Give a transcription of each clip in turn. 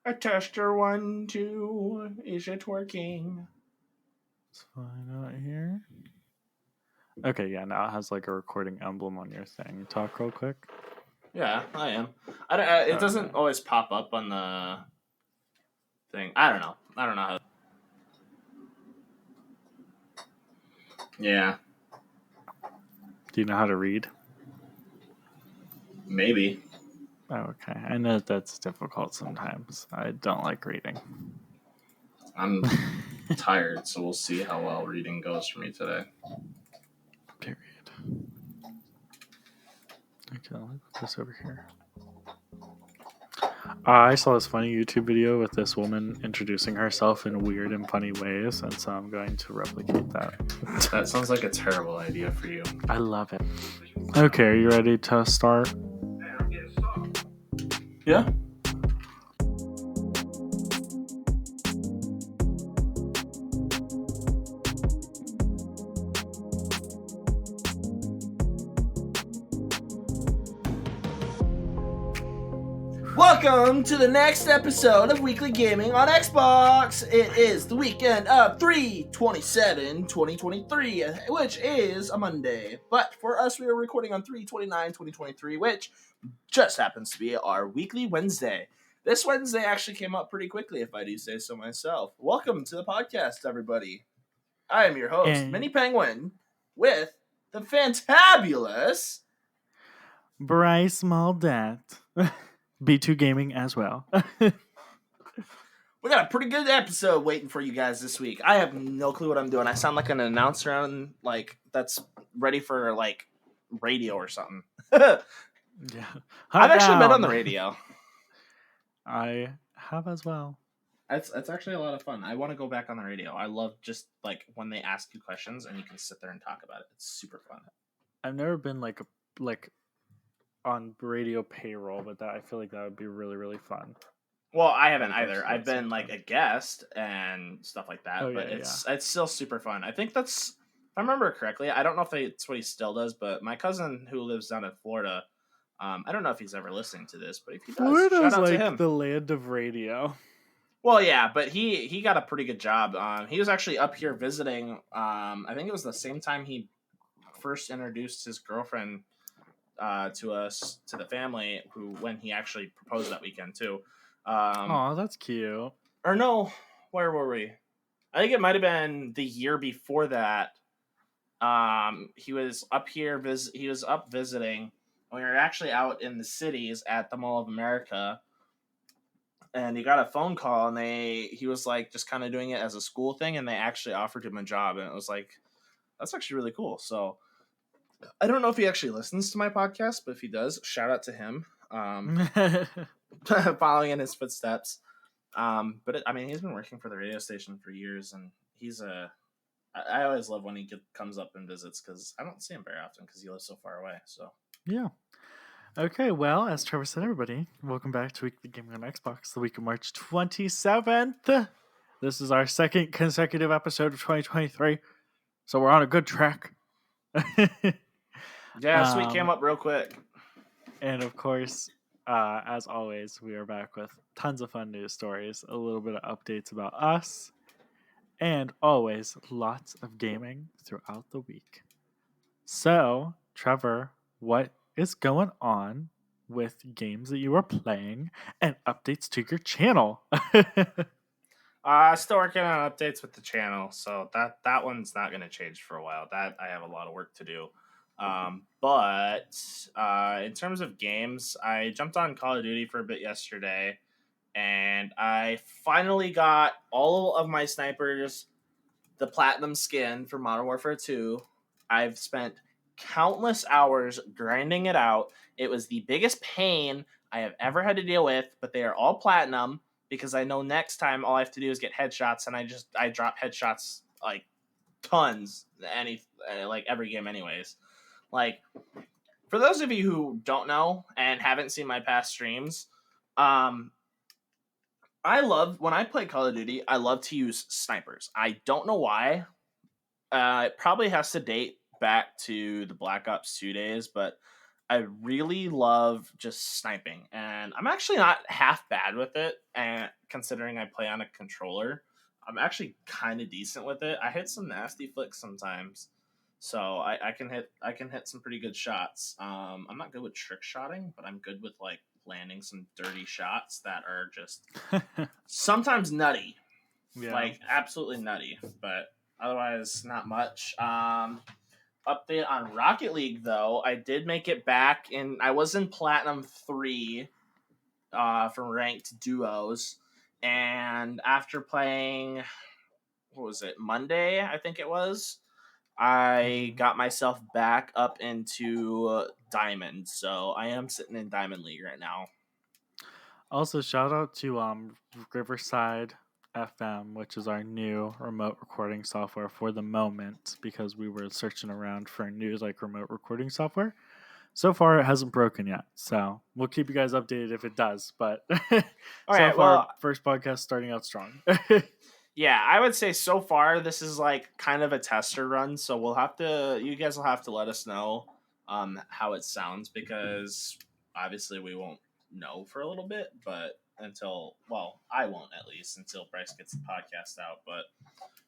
A tester 1, 2. Is it working? Let's find out here. Okay, yeah, now it has like a recording emblem on your thing. Talk real quick. Yeah, I am. It doesn't always pop up on the thing. I don't know how. Yeah. Do you know how to read? Maybe. Okay, I know that's difficult sometimes. I don't like reading. I'm tired, so we'll see how well reading goes for me today. Period. Okay, let me put this over here. I saw this funny YouTube video with this woman introducing herself in weird and funny ways, and so I'm going to replicate that. That sounds like a terrible idea for you. I love it. Okay, are you ready to start? Yeah. Welcome to the next episode of Weekly Gaming on Xbox. It is the weekend of 3/27/2023, which is a Monday. But for us, we are recording on 3/29/2023, which just happens to be our weekly Wednesday. This Wednesday actually came up pretty quickly, if I do say so myself. Welcome to the podcast, everybody. I am your host, Mini Penguin, with the fantabulous Bryce Maldat. B2 Gaming as well. We got a pretty good episode waiting for you guys this week. I have no clue what I'm doing. I sound like an announcer on that's ready for radio or something. Yeah, I've actually been on the radio. I have as well. It's actually a lot of fun. I want to go back on the radio. I love just when they ask you questions and you can sit there and talk about it. It's super fun. I've never been like on radio payroll, but I feel like that would be really, really fun. Well, I haven't either. I've been a guest and stuff like that, but it's still super fun. I think that's, if I remember correctly, I don't know if it's what he still does, but my cousin who lives down in Florida, I don't know if he's ever listening to this, but if he does, Florida's shout out to him. The land of radio. Well, yeah, but he got a pretty good job. He was actually up here visiting. I think it was the same time he first introduced his girlfriend to us, to the family, when he actually proposed that weekend too. Oh, that's cute. Or no, where were we? I think it might have been the year before that. He was up here. He was up visiting. We were actually out in the cities at the Mall of America, and he got a phone call, and he was just kind of doing it as a school thing, and they actually offered him a job, and it was that's actually really cool. So I don't know if he actually listens to my podcast, but if he does, shout out to him. Following in his footsteps. But he's been working for the radio station for years, and I always love when he comes up and visits, because I don't see him very often because he lives so far away. So yeah. Okay, well, as Trevor said, everybody, welcome back to Weekly Gaming on Xbox, the week of March 27th. This is our second consecutive episode of 2023, so we're on a good track. Yeah, this week came up real quick. And of course, as always, we are back with tons of fun news stories, a little bit of updates about us, and always lots of gaming throughout the week. So, Trevor, what is going on with games that you are playing and updates to your channel? Still working on updates with the channel, so that one's not going to change for a while. That I have a lot of work to do. But in terms of games, I jumped on Call of Duty for a bit yesterday, and I finally got all of my snipers the platinum skin for Modern Warfare 2. I've spent countless hours grinding it out. It was the biggest pain I have ever had to deal with, but they are all platinum, because I know next time all I have to do is get headshots, and I drop headshots tons, every game anyways. For those of you who don't know and haven't seen my past streams, I love, when I play Call of Duty, I love to use snipers. I don't know why. It probably has to date back to the Black Ops 2 days, but I really love just sniping, and I'm actually not half bad with it. And considering I play on a controller, I'm actually kind of decent with it. I hit some nasty flicks sometimes, so I can hit some pretty good shots. I'm not good with trick shotting, but I'm good with like landing some dirty shots that are just sometimes nutty, Yeah. like absolutely nutty, but otherwise not much. Update on Rocket League though, I did make it back in. I was in Platinum 3 for ranked duos, and after playing, what was it, Monday? I think it was. I got myself back up into Diamond, so I am sitting in Diamond League right now. Also, shout out to Riverside FM, which is our new remote recording software for the moment, because we were searching around for new like remote recording software. So far, it hasn't broken yet, so we'll keep you guys updated if it does. But so far, Well, first podcast starting out strong. yeah, I would say so far this is like kind of a tester run, so you guys will have to let us know how it sounds, because obviously we won't know for a little bit, but I won't, at least until Bryce gets the podcast out. But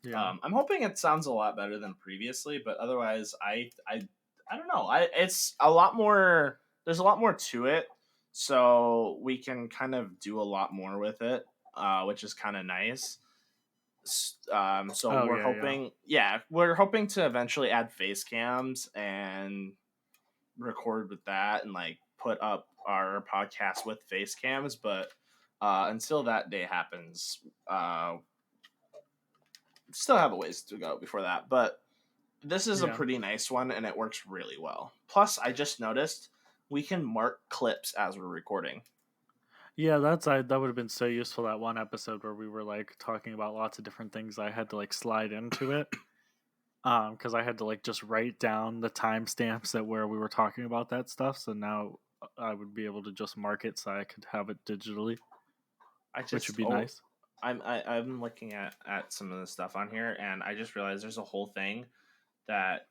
Yeah. I'm hoping it sounds a lot better than previously, but otherwise I don't know. It's a lot more. There's a lot more to it, so we can kind of do a lot more with it, which is kind of nice. So Oh, we're yeah. hoping, we're hoping to eventually add face cams and record with that, and like put up our podcast with face cams. But until that day happens, still have a ways to go before that. But this is a Yeah. pretty nice one, and it works really well. Plus, I just noticed we can mark clips as we're recording. Yeah, that would have been so useful, that one episode where we were like talking about lots of different things. I had to like slide into it because I had to like just write down the timestamps at where we were talking about that stuff. So now I would be able to just mark it so I could have it digitally, which would be nice. I'm looking at some of the stuff on here, and I just realized there's a whole thing that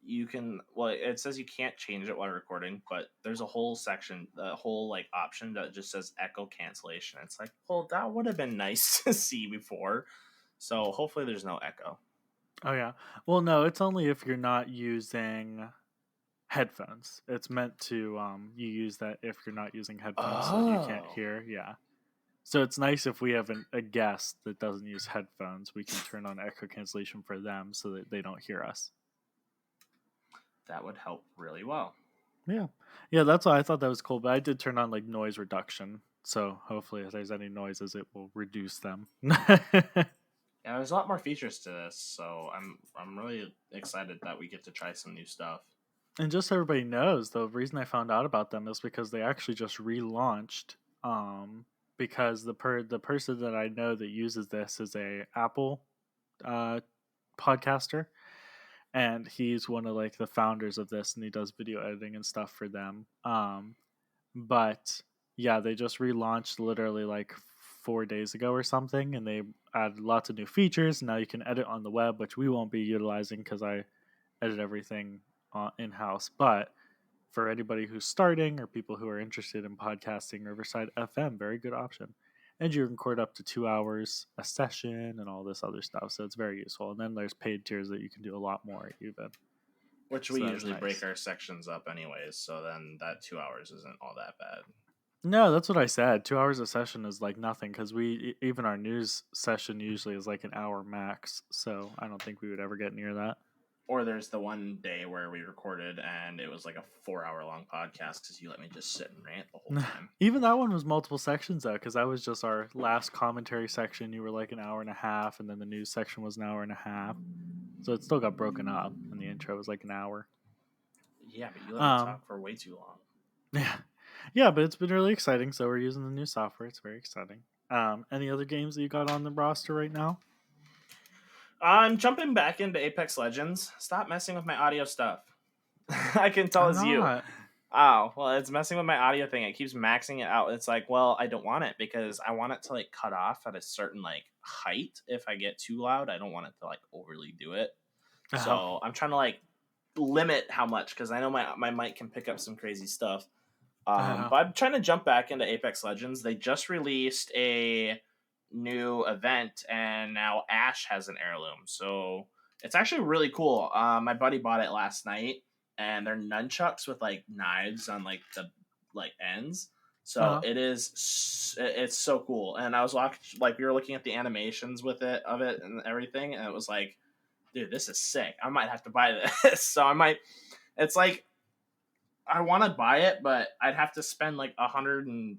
you can. Well, it says you can't change it while recording, but there's a whole section, a whole like option that just says echo cancellation. It's like, well, that would have been nice to see before. So hopefully there's no echo. Oh yeah. Well, no, it's only if you're not using headphones. It's meant to you use that if you're not using headphones so that you can't Oh, hear. Yeah. So it's nice if we have a guest that doesn't use headphones, we can turn on echo cancellation for them so that they don't hear us. that would help really well. Yeah. Yeah, that's why I thought that was cool. But I did turn on like noise reduction. So hopefully if there's any noises it will reduce them. Yeah, there's a lot more features to this, so I'm really excited that we get to try some new stuff. And just so everybody knows, the reason I found out about them is because they actually just relaunched. Because the person that I know that uses this is a Apple podcaster, and he's one of like the founders of this, and he does video editing and stuff for them. But yeah, they just relaunched literally like 4 days ago or something, and they added lots of new features. Now you can edit on the web, which we won't be utilizing because I edit everything in house. But for anybody who's starting or people who are interested in podcasting, Riverside FM, very good option. And you can record up to 2 hours a session and all this other stuff. So it's very useful. And then there's paid tiers that you can do a lot more even. Which we So usually nice. break our sections up anyways, so then that 2 hours isn't all that bad. No, that's what I said. 2 hours a session is like nothing because even our news session usually is like an hour max. So I don't think we would ever get near that. Or there's the one day where we recorded and it was like a 4 hour long podcast because you let me just sit and rant the whole time. Even that one was multiple sections though, because that was just our last commentary section. You were like an hour and a half, and then the news section was an hour and a half. So it still got broken up, and the intro was like an hour. Yeah, but you let me talk for way too long. Yeah, yeah, but it's been really exciting. So we're using the new software. It's very exciting. Any other games that you got on the roster right now? I'm jumping back into Apex Legends. Stop messing with my audio stuff. I can tell it's you. Oh, well, it's messing with my audio thing. It keeps maxing it out. It's like, well, I don't want it because I want it to like cut off at a certain like height. If I get too loud, I don't want it to like overly do it. So I'm trying to like limit how much because I know my mic can pick up some crazy stuff. Yeah. But I'm trying to jump back into Apex Legends. They just released a new event, and now Ash has an heirloom. So it's actually really cool. My buddy bought it last night, and they're nunchucks with like knives on like the like ends. So it's so cool. And I was like we were looking at the animations with it of it and everything, and it was like, dude, this is sick. I might have to buy this. So I might. It's like I want to buy it, but I'd have to spend like $120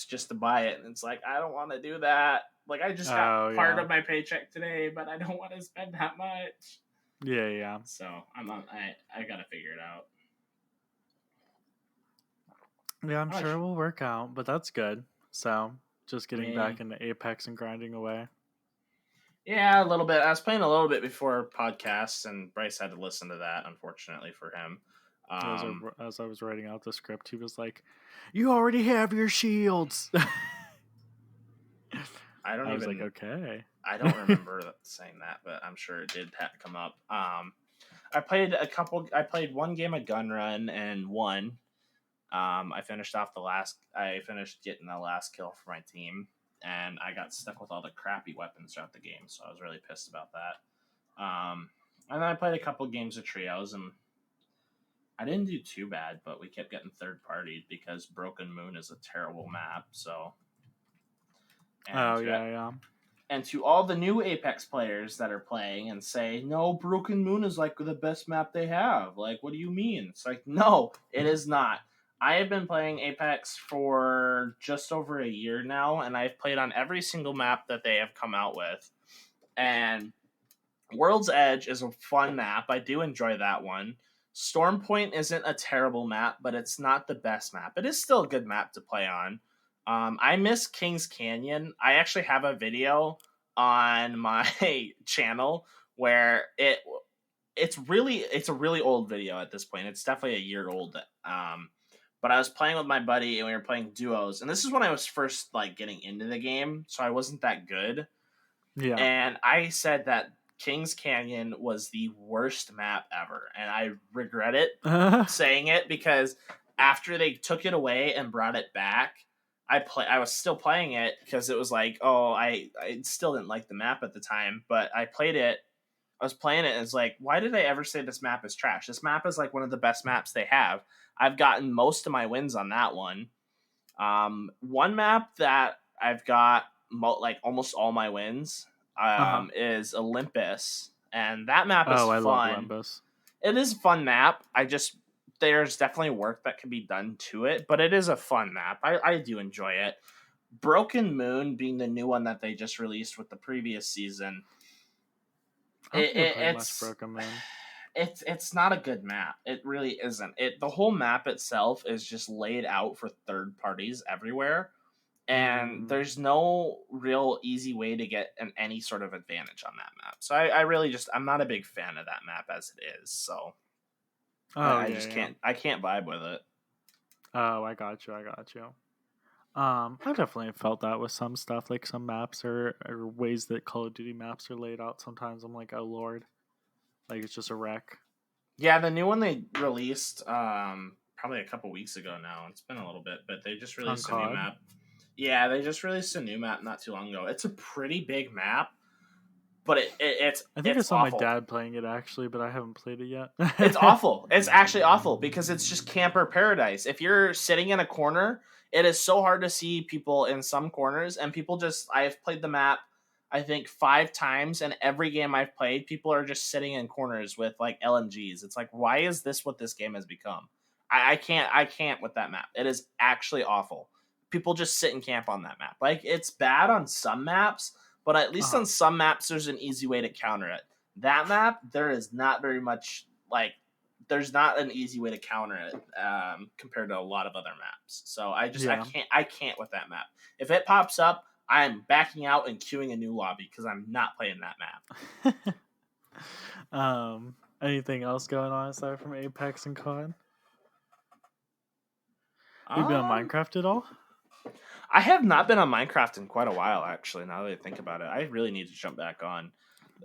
just to buy it, and it's like I don't want to do that. Like I just got part of my paycheck today, but I don't want to spend that much. Yeah. So I gotta figure it out. Yeah, I'm sure it will work out, but that's good. So just getting back into Apex and grinding away. Yeah, a little bit. I was playing a little bit before podcasts, and Bryce had to listen to that, unfortunately for him. As I was writing out the script, he was like, "You already have your shields." I was like, okay. I don't remember saying that, but I'm sure it did come up. I played one game of Gun Run and won. I finished getting the last kill for my team, and I got stuck with all the crappy weapons throughout the game, so I was really pissed about that. And then I played a couple games of trios, and I didn't do too bad, but we kept getting third-partied because Broken Moon is a terrible map, so... And to all the new Apex players that are playing and say, no, Broken Moon is like the best map they have. Like, what do you mean? It's like, no, it is not. I have been playing Apex for just over a year now, and I've played on every single map that they have come out with. And World's Edge is a fun map. I do enjoy that one. Stormpoint isn't a terrible map, but it's not the best map. It is still a good map to play on. I miss Kings Canyon. I actually have a video on my channel where it's a really old video at this point. It's definitely a year old. But I was playing with my buddy and we were playing duos, and this is when I was first like getting into the game, so I wasn't that good. Yeah. And I said that Kings Canyon was the worst map ever, and I regret it saying it because after they took it away and brought it back, I was still playing it because it was like, I still didn't like the map at the time, but I was playing it and it's like, why did I ever say this map is trash? This map is like one of the best maps they have. I've gotten most of my wins on that one. One map that I've got like almost all my wins is Olympus, and that map is fun. I love Olympus. It is a fun map. There's definitely work that can be done to it, but it is a fun map. I do enjoy it. Broken Moon being the new one that they just released with the previous season. It's Broken Moon. It's not a good map. It really isn't. The whole map itself is just laid out for third parties everywhere, and there's no real easy way to get any sort of advantage on that map. So I really I'm not a big fan of that map as it is. So I can't vibe with it. Oh, I got you. I definitely felt that with some stuff, like some maps or ways that Call of Duty maps are laid out. Sometimes I'm like, oh lord, like it's just a wreck. Yeah, the new one they released probably a couple weeks ago now. It's been a little bit, but they just released a new map. Yeah, they just released a new map not too long ago. It's a pretty big map, but it's I think it's I saw awful. my dad playing it actually, but I haven't played it yet. It's awful. It's actually awful because it's just camper paradise. If you're sitting in a corner, it is so hard to see people in some corners, and people just... I've played the map I think 5 times, and every game I've played, people are just sitting in corners with like LMGs. It's like, why is this what this game has become? I can't with that map. It is actually awful. People just sit and camp on that map. Like, it's bad on some maps, but at least on some maps, there's an easy way to counter it. That map, there is not very much, like, there's not an easy way to counter it compared to a lot of other maps. So I can't with that map. If it pops up, I'm backing out and queuing a new lobby because I'm not playing that map. Anything else going on aside from Apex and COD? Have you been on Minecraft at all? I have not been on Minecraft in quite a while, actually, now that I think about it. I really need to jump back on.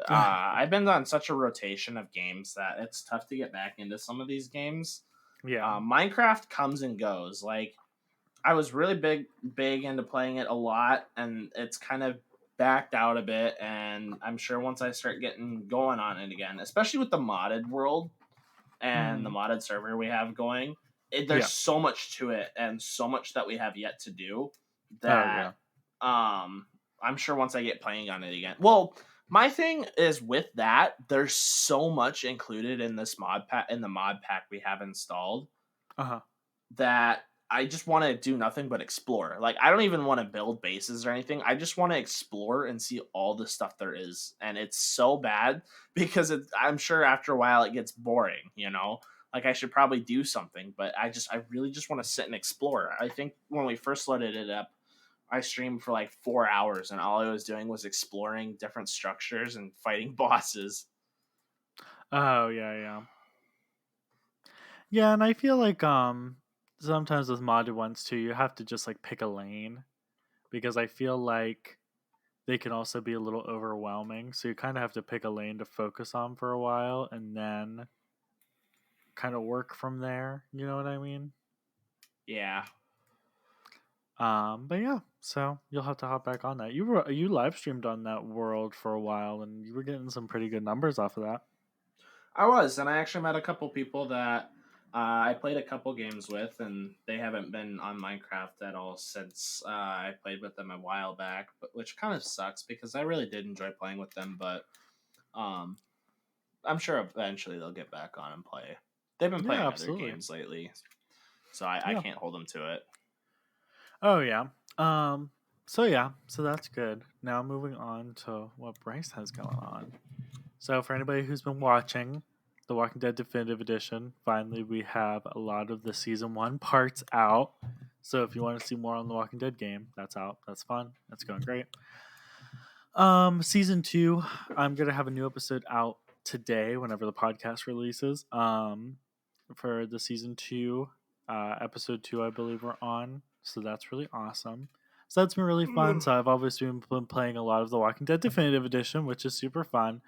I've been on such a rotation of games that it's tough to get back into some of these games. Yeah. Minecraft comes and goes. Like I was really big into playing it a lot, and it's kind of backed out a bit. And I'm sure once I start getting going on it again, especially with the modded world and the Hmm. modded server we have going, there's Yeah. so much to it and so much that we have yet to do Oh that yeah. I'm sure once I get playing on it again. Well, my thing is with that, there's so much included in this mod pack we have installed Uh-huh. that I just want to do nothing but explore. Like I don't even want to build bases or anything. I just want to explore and see all the stuff there is. And it's so bad because I'm sure after a while it gets boring, you know? Like I should probably do something, but I really just want to sit and explore. I think when we first loaded it up, I streamed for like 4 hours and all I was doing was exploring different structures and fighting bosses. Oh yeah, yeah. Yeah, and I feel like sometimes with modded ones too, you have to just like pick a lane because I feel like they can also be a little overwhelming. So you kind of have to pick a lane to focus on for a while and then kind of work from there. You know what I mean? Yeah. But yeah, so you'll have to hop back on that. You live streamed on that world for a while, and you were getting some pretty good numbers off of that. I was, and I actually met a couple people that I played a couple games with, and they haven't been on Minecraft at all since I played with them a while back, but which kind of sucks because I really did enjoy playing with them. But um, I'm sure eventually they'll get back on and play. They've been Yeah, playing other absolutely. games lately, so I Yeah. can't hold them to it. Oh yeah. Um. So yeah. So that's good. Now moving on to what Bryce has going on. So for anybody who's been watching The Walking Dead Definitive Edition, finally we have a lot of the season 1 parts out. So if you want to see more on the Walking Dead game, that's out. That's fun. That's going great. Season 2, I'm gonna have a new episode out today whenever the podcast releases. For the season 2, episode 2, I believe we're on. So that's really awesome. So that's been really fun. So I've obviously been playing a lot of The Walking Dead Definitive Edition, which is super fun.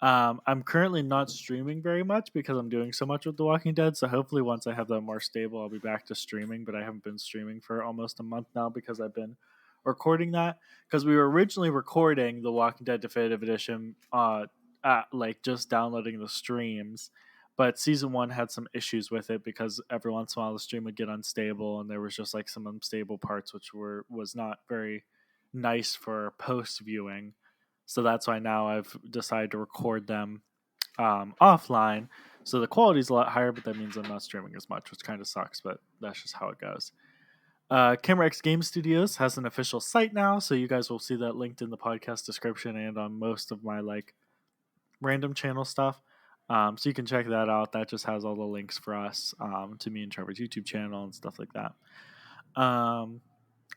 I'm currently not streaming very much because I'm doing so much with The Walking Dead. So hopefully, once I have that more stable, I'll be back to streaming. But I haven't been streaming for almost a month now because I've been recording that. Because we were originally recording The Walking Dead Definitive Edition, like just downloading the streams. But season 1 had some issues with it because every once in a while the stream would get unstable, and there was just like some unstable parts, which was not very nice for post viewing. So that's why now I've decided to record them offline. So the quality's a lot higher, but that means I'm not streaming as much, which kind of sucks, but that's just how it goes. Kimrex Game Studios has an official site now, so you guys will see that linked in the podcast description and on most of my like random channel stuff. So you can check that out. That just has all the links for us to me and Trevor's YouTube channel and stuff like that.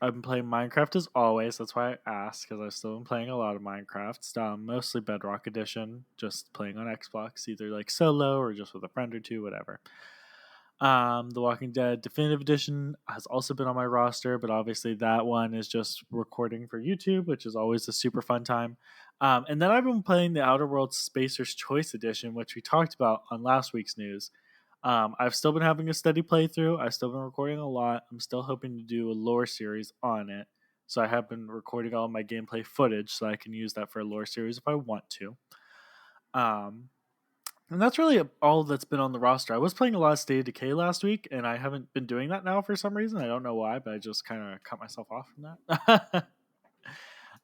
I've been playing Minecraft as always. That's why I asked, because I've still been playing a lot of Minecraft. Mostly Bedrock Edition, just playing on Xbox, either like solo or just with a friend or two, whatever. The Walking Dead Definitive Edition has also been on my roster, but obviously that one is just recording for YouTube, which is always a super fun time. And then I've been playing the Outer Worlds Spacer's Choice Edition, which we talked about on last week's news. I've still been having a steady playthrough. I've still been recording a lot. I'm still hoping to do a lore series on it. So I have been recording all my gameplay footage so I can use that for a lore series if I want to. And that's really all that's been on the roster. I was playing a lot of State of Decay last week, and I haven't been doing that now for some reason. I don't know why, but I just kind of cut myself off from that.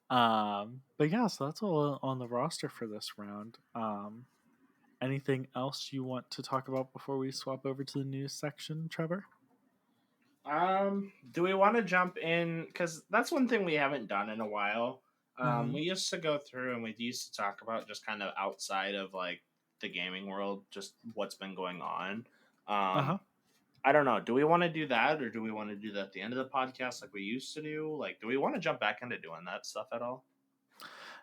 But yeah, so that's all on the roster for this round. Anything else you want to talk about before we swap over to the news section, Trevor? Do we want to jump in? Because that's one thing we haven't done in a while. Mm-hmm. We used to go through and we used to talk about just kind of outside of like the gaming world, just what's been going on. Uh huh. I don't know. Do we want to do that or do we want to do that at the end of the podcast like we used to do? Like, do we want to jump back into doing that stuff at all?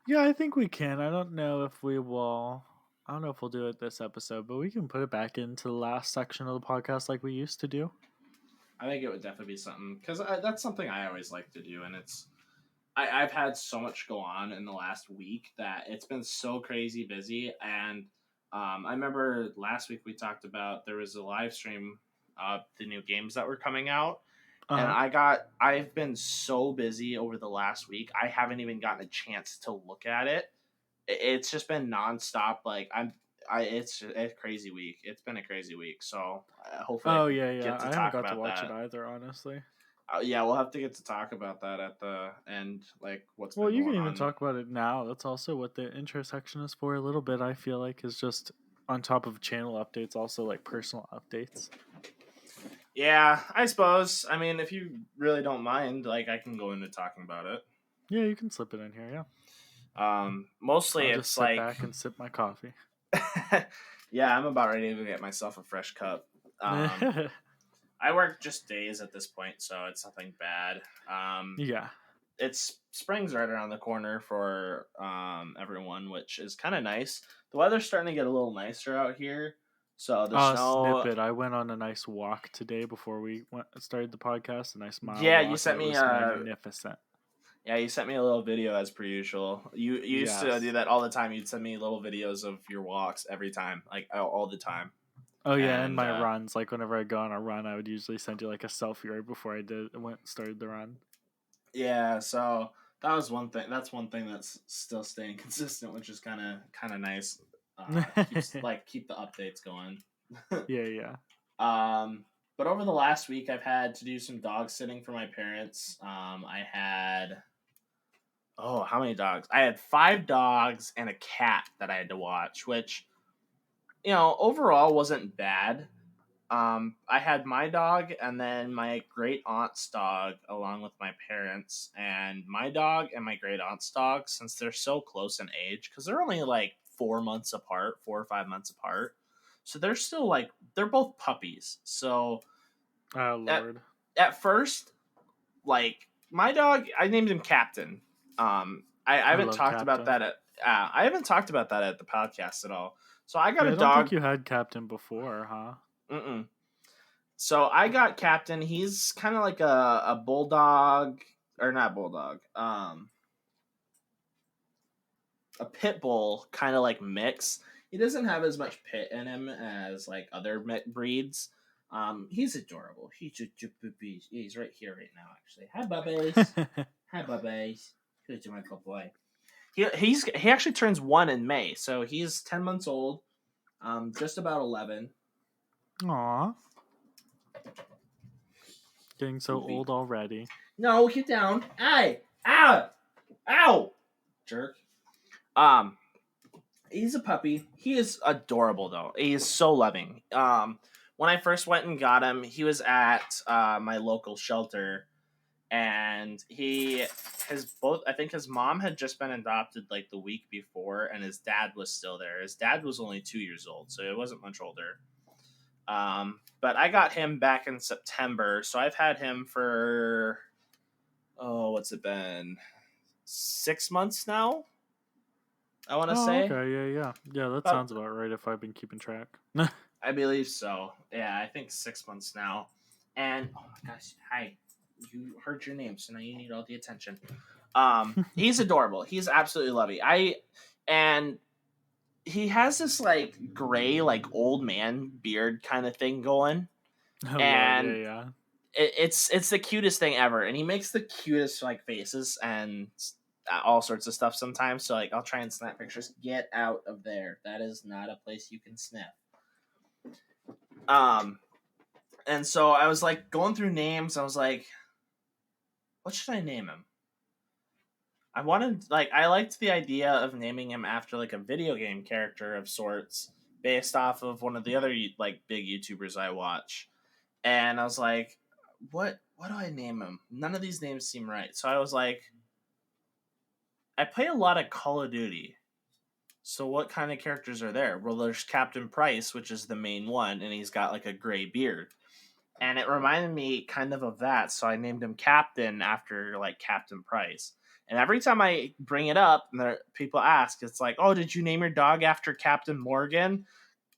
Yeah, I think we can. I don't know if we will. I don't know if we'll do it this episode, but we can put it back into the last section of the podcast like we used to do. I think it would definitely be something because that's something I always like to do, and I've had so much go on in the last week that it's been so crazy busy. And I remember last week we talked about there was a live stream of the new games that were coming out. And Uh-huh. I've been so busy over the last week. I haven't even gotten a chance to look at it. It's just been nonstop. Like it's a crazy week. It's been a crazy week. So hopefully I Oh, can yeah. get to I haven't talk got to about watch it that. either, honestly. Yeah, we'll have to get to talk about that at the end, like what's Well, been you can going even on. talk about it now. That's also what the intro section is for a little bit, I feel like, is just on top of channel updates, also like personal updates. Yeah, I suppose. I mean, if you really don't mind, like I can go into talking about it. Yeah, you can slip it in here, yeah. Mostly I'll just it's sit like, back and sip my coffee. yeah, I'm about ready to get myself a fresh cup. I work just days at this point, so it's nothing bad. Yeah. It's spring's right around the corner for everyone, which is kind of nice. The weather's starting to get a little nicer out here, so the snow. Snippet. I went on a nice walk today before we started the podcast. A nice mile Yeah, you walk, and sent it me was magnificent. yeah, you sent me a little video as per usual. You used to do Yes. that all the time. You'd send me little videos of your walks every time, like all the time. Oh yeah, and And my runs. Like whenever I go on a run, I would usually send you like a selfie right before I started the run. yeah, so that was one thing. That's one thing that's still staying consistent, which is kind of nice. Keep the updates going. Yeah. But over the last week, I've had to do some dog sitting for my parents. I had how many dogs? I had 5 dogs and a cat that I had to watch, which overall wasn't bad. I had my dog and then my great aunt's dog along with my parents, and my dog and my great aunt's dog, since they're so close in age, because they're only like 4 months apart, 4 or 5 months apart, so they're still like they're both puppies. So Oh at Lord. at first, like my dog, I named him Captain. I I haven't love talked about Captain. that I haven't talked about that at the podcast at all. So I got Yeah, a I don't think dog. you had Captain before, huh? Mm-mm. So I got Captain. He's kind of like a bulldog, or not bulldog, a pit bull kind of like mix. He doesn't have as much pit in him as like other breeds. He's adorable. He's right here right now. Actually, hi Bubbies. Hi Bubbies. Who's my good boy? He actually turns 1 in May, so he's 10 months old. Just about 11. Aw. Getting so Goofy. old already. No, get down. Aye. Ow. Ow. Jerk. He's a puppy. He is adorable though. He is so loving. When I first went and got him, he was at my local shelter, and I think his mom had just been adopted like the week before, and his dad was still there. His dad was only 2 years old, so it wasn't much older. But I got him back in September, so I've had him for what's it been? 6 months now, I want to say. Okay, yeah. That sounds about right if I've been keeping track. I believe so. Yeah, I think 6 months now. And oh my gosh, hi. You heard your name, so now you need all the attention. He's adorable. He's absolutely lovely. And he has this like gray, like old man beard kind of thing going. Oh And Lord, yeah. it's the cutest thing ever. And he makes the cutest like faces and all sorts of stuff sometimes. So like I'll try and snap pictures. Get out of there. That is not a place you can snap. And so I was like going through names. I was like, what should I name him? I liked the idea of naming him after like a video game character of sorts, based off of one of the other like big YouTubers I watch. And I was like, what do I name him? None of these names seem right. So I was like, I play a lot of Call of Duty. So what kind of characters are there? Well, there's Captain Bryce, which is the main one, and he's got like a gray beard. And it reminded me kind of that, so I named him Captain after like Captain Price. And every time I bring it up, and people ask, it's like, "Oh, did you name your dog after Captain Morgan?"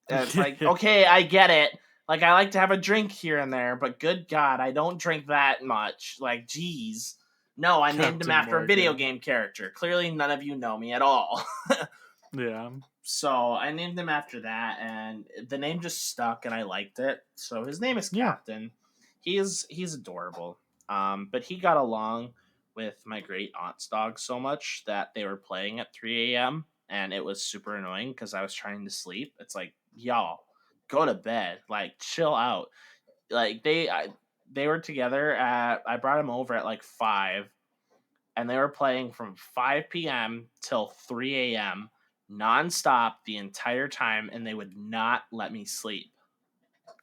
And it's like, okay, I get it. Like, I like to have a drink here and there, but good God, I don't drink that much. Like, geez, No, I named him Captain after a video Morgan. game character. Clearly, none of you know me at all. Yeah. So I named him after that, and the name just stuck, and I liked it. So his name is Yeah. Captain. He's adorable. But he got along with my great aunt's dog so much that they were playing at 3 a.m. and it was super annoying because I was trying to sleep. It's like, y'all, go to bed, like chill out. Like they were together at. I brought him over at like 5, and they were playing from 5 p.m. till 3 a.m. nonstop the entire time, and they would not let me sleep.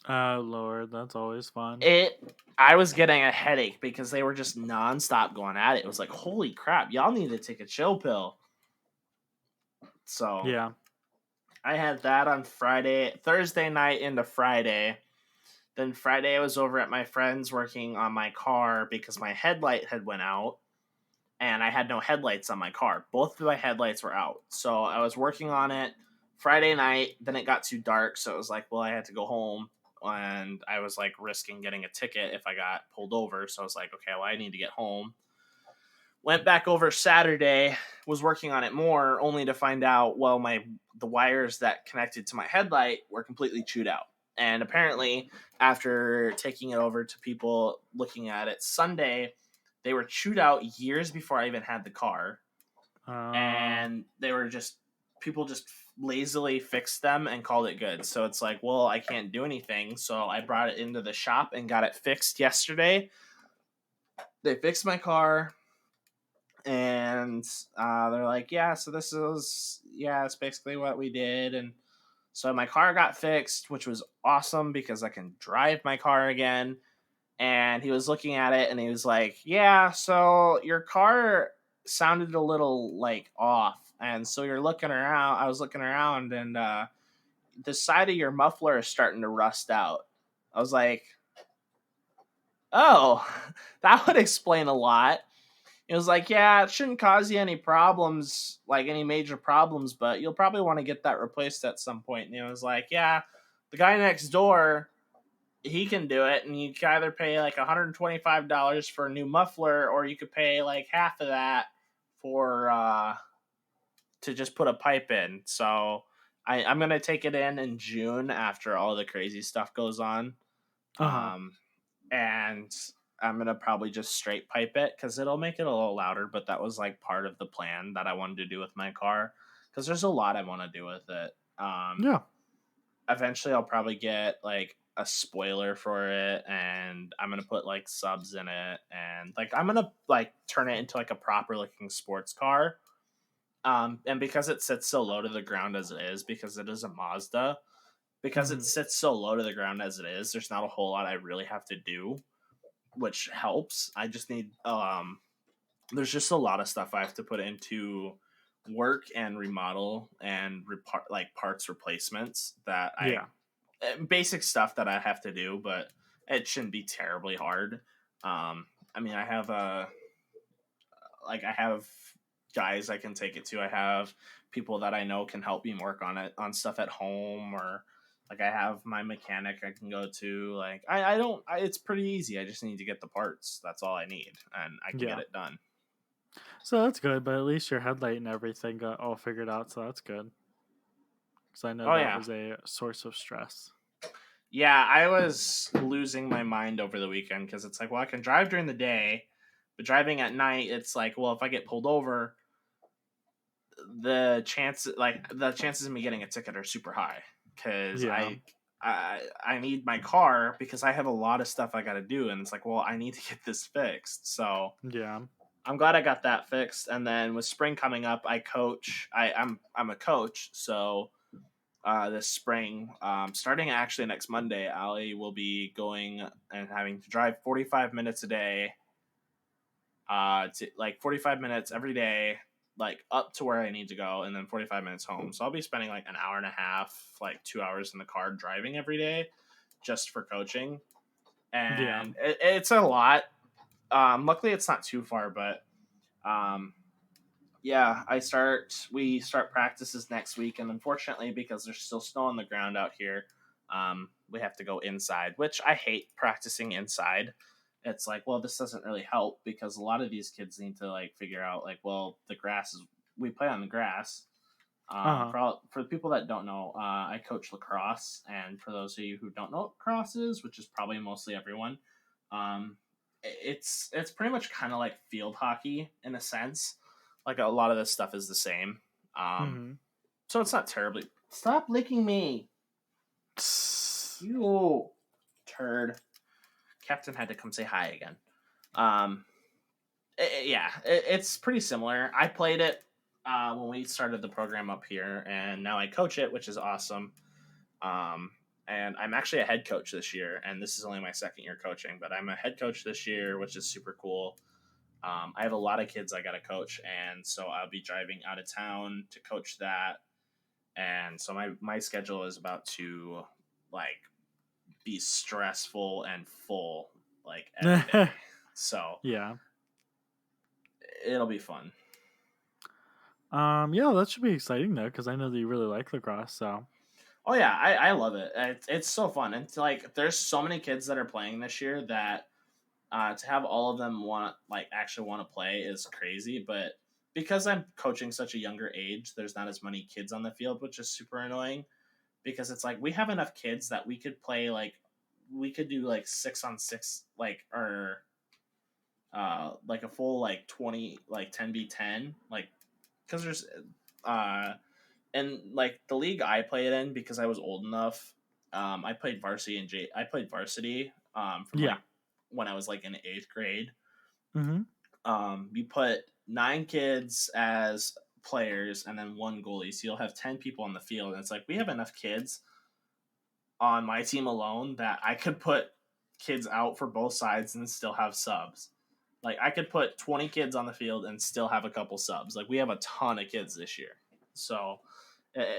Lord, that's always fun. I was getting a headache because they were just nonstop going at it. It was like, holy crap, y'all need to take a chill pill. So Yeah. I had that on Thursday night into Friday. Then Friday I was over at my friend's working on my car because my headlight had went out and I had no headlights on my car. Both of my headlights were out. So I was working on it Friday night. Then it got too dark. So it was like, well, I had to go home. And I was like risking getting a ticket if I got pulled over. So I was like, okay, well, I need to get home. Went back over Saturday, was working on it more, only to find out, well, the wires that connected to my headlight were completely chewed out. And apparently, after taking it over to people looking at it Sunday, they were chewed out years before I even had the car. And they were people just lazily fixed them and called it good. So it's like, well, I can't do anything. So I brought it into the shop and got it fixed yesterday. They fixed my car. And they're like, yeah, so it's basically what we did. And so my car got fixed, which was awesome because I can drive my car again. And he was looking at it and he was like, yeah, so your car sounded a little like off. And so I was looking around, and the side of your muffler is starting to rust out. I was like, oh, that would explain a lot. It was like, yeah, it shouldn't cause you any problems, like any major problems, but you'll probably want to get that replaced at some point. And it was like, yeah, the guy next door, he can do it, and you can either pay like $125 for a new muffler, or you could pay like half of that for to just put a pipe in. So I'm gonna take it in June after all the crazy stuff goes on. And I'm gonna probably just straight pipe it because it'll make it a little louder. But that was like part of the plan that I wanted to do with my car because there's a lot I want to do with it. Yeah. Eventually, I'll probably get like a spoiler for it, and I'm gonna put like subs in it, and like I'm gonna like turn it into like a proper looking sports car. And because it sits so low to the ground as it is, because it is a Mazda, because it sits so low to the ground as it is, there's not a whole lot I really have to do, which helps. I just need there's just a lot of stuff I have to put into work and remodel and like parts replacements that Yeah. basic stuff that I have to do, but it shouldn't be terribly hard. I mean, I have guys I can take it to. I have people that I know can help me work on it on stuff at home, or like I have my mechanic I can go to. Like it's pretty easy. I just need to get the parts. That's all I need, and I can get it done. So that's good, but at least your headlight and everything got all figured out, so that's good. Because I know that was a source of stress. Yeah, I was losing my mind over the weekend because it's like, well, I can drive during the day, but driving at night, it's like, well, if I get pulled over, the chances of me getting a ticket are super high because I need my car because I have a lot of stuff I got to do, and it's like, well, I need to get this fixed. So yeah, I'm glad I got that fixed. And then with spring coming up, I coach. I'm a coach, so this spring, starting actually next Monday, Ali will be going and having to drive 45 minutes a day, to like 45 minutes every day, like up to where I need to go, and then 45 minutes home. So I'll be spending like an hour and a half, like 2 hours in the car driving every day just for coaching. And it's a lot. Luckily it's not too far, but yeah, we start practices next week, and unfortunately, because there's still snow on the ground out here, we have to go inside, which I hate practicing inside. it's like, well, this doesn't really help because a lot of these kids need to like figure out like, well, the grass is we play on the grass. Uh-huh. For the people that don't know, I coach lacrosse, and for those of you who don't know what lacrosse is, which is probably mostly everyone, um, it's pretty much kind of like field hockey in a sense. Like a lot of this stuff is the same, Mm-hmm. so it's not terribly. Stop licking me, you turd! Captain had to come say hi again. Um, it's pretty similar. I played it when we started the program up here, and now I coach it, which is awesome. Um, and I'm actually a head coach this year, and this is only my second year coaching, but I'm a head coach this year, which is super cool. I have a lot of kids I got to coach, and so I'll be driving out of town to coach that. And so my schedule is about to like be stressful and full like every day. So Yeah. it'll be fun. Yeah, that should be exciting though, because I know that you really like lacrosse. So. Oh yeah, I love it. It's so fun. And like, there's so many kids that are playing this year that to have all of them actually want to play is crazy. But because I'm coaching such a younger age, there's not as many kids on the field, which is super annoying. Because it's like we have enough kids that we could play we could do like 6-on-6 like a full like 20 like 10v10 like because there's and like the league I played in because I was old enough. I played varsity I played varsity from Yeah. like when I was like in 8th grade. Mm-hmm. You put 9 kids as players and then 1 goalie, so you'll have 10 people on the field. And it's like we have enough kids on my team alone that I could put kids out for both sides and still have subs. Like I could put 20 kids on the field and still have a couple subs. Like we have a ton of kids this year. So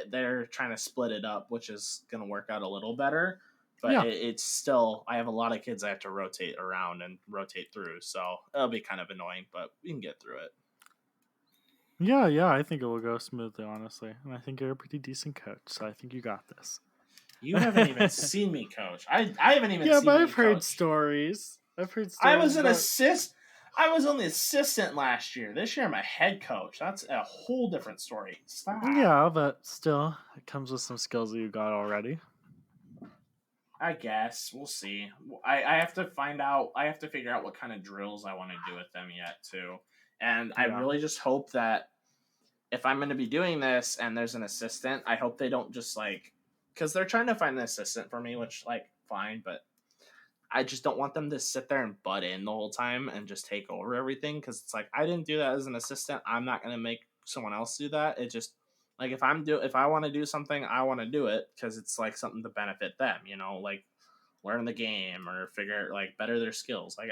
they're trying to split it up, which is going to work out a little better. But Yeah. it's still, I have a lot of kids I have to rotate around and rotate through. So it'll be kind of annoying, but we can get through it. Yeah, I think it will go smoothly, honestly. And I think you're a pretty decent coach, so I think you got this. You haven't even seen me coach. I haven't even Yeah, seen but me I've heard coach. stories. I've heard I stories was an about. assist. I was only assistant last year. This year I'm a head coach. That's a whole different story. Stop. Yeah, but still, it comes with some skills that you got already. I guess we'll see. I have to find out. I have to figure out what kind of drills I want to do with them yet too. And I Yeah. really just hope that if I'm going to be doing this and there's an assistant, I hope they don't just like because they're trying to find an assistant for me, which like fine, but I just don't want them to sit there and butt in the whole time and just take over everything because it's like I didn't do that as an assistant. I'm not going to make someone else do that. It just like if I want to do something, I want to do it because it's like something to benefit them, like learn the game or figure like better their skills. Like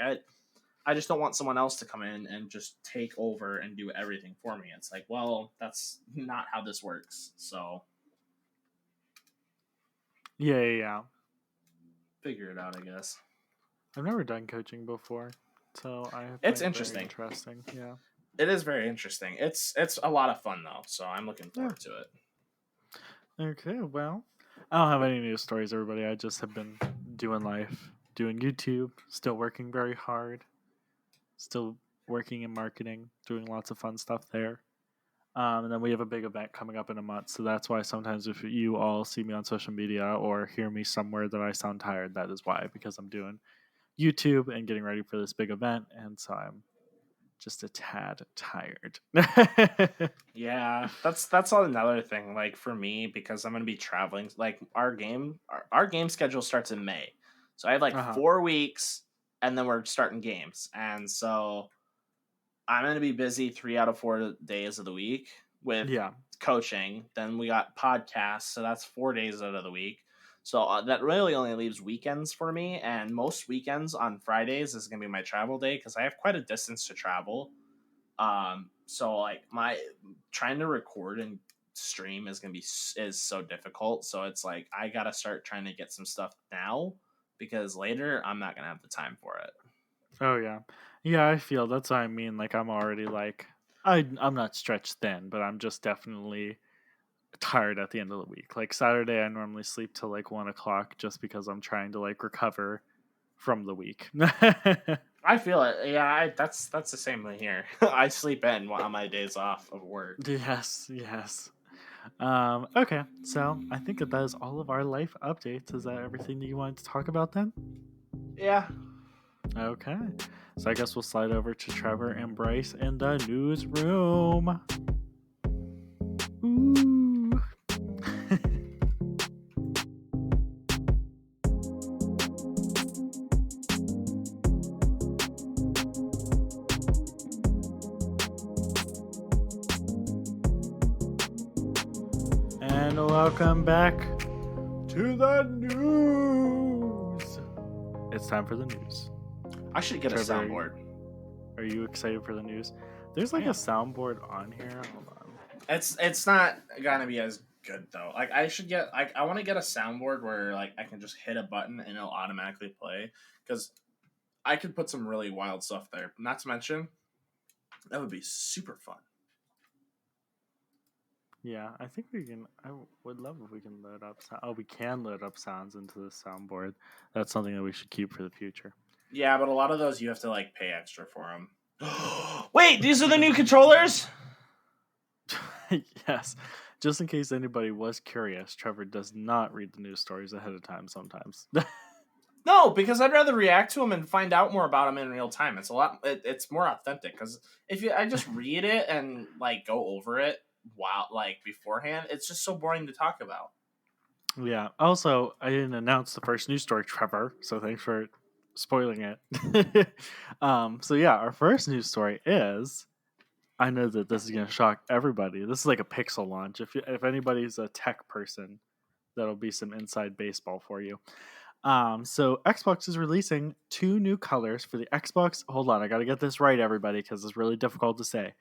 I just don't want someone else to come in and just take over and do everything for me. It's like, well, that's not how this works. So Yeah. figure it out, I guess. I've never done coaching before, so I It's find it very interesting. interesting. Yeah. It is very interesting. It's a lot of fun though, so I'm looking forward to it. Okay, well, I don't have any news stories, everybody. I just have been doing life, doing YouTube, still working very hard, still working in marketing, doing lots of fun stuff there. And then we have a big event coming up in a month, so that's why sometimes if you all see me on social media or hear me somewhere that I sound tired, that is why, because I'm doing YouTube and getting ready for this big event, and so I'm just a tad tired. Yeah, that's another thing. Like for me, because I'm gonna be traveling. Like our game schedule starts in May, so I have like Uh-huh. 4 weeks, and then we're starting games, and so I'm gonna be busy 3 out of 4 days of the week with Yeah. coaching. Then we got podcasts, so that's 4 days out of the week. So that really only leaves weekends for me, and most weekends on Fridays is gonna be my travel day because I have quite a distance to travel. So like my trying to record and stream is so difficult. So it's like I gotta start trying to get some stuff now because later I'm not gonna have the time for it. Oh yeah. I feel that's what I mean. Like I'm already like I'm not stretched thin, but I'm just definitely tired at the end of the week. Like Saturday, I normally sleep till like 1 o'clock just because I'm trying to like recover from the week. I feel it. Yeah, that's the same thing here. I sleep in on my days off of work. Yes, yes. Okay, so I think that is all of our life updates. Is that everything that you wanted to talk about then? Yeah. Okay, so I guess we'll slide over to Trevor and Bryce in the newsroom. Ooh. And welcome back to the news. It's time for the news. I should get Trevor, a soundboard. Are you excited for the news? There's like a soundboard on here. Hold on. It's not gonna be as good though. Like I should get like I want to get a soundboard where like I can just hit a button and it'll automatically play because I could put some really wild stuff there. Not to mention that would be super fun. Yeah, I think we can. I would love if we can load up. We can load up sounds into the soundboard. That's something that we should keep for the future. Yeah, but a lot of those you have to like pay extra for them. Wait, these are the new controllers? Yes. Just in case anybody was curious, Trevor does not read the news stories ahead of time sometimes. No, because I'd rather react to them and find out more about them in real time. It's a lot. It's more authentic because I just read it and like go over it while like beforehand, it's just so boring to talk about. Yeah. Also, I didn't announce the first news story, Trevor, so thanks for spoiling it. So yeah, our first news story is, I know that this is going to shock everybody. This is like a Pixel launch. If anybody's a tech person, that'll be some inside baseball for you. So Xbox is releasing 2 new colors for the Xbox. Hold on, I got to get this right, everybody, because it's really difficult to say.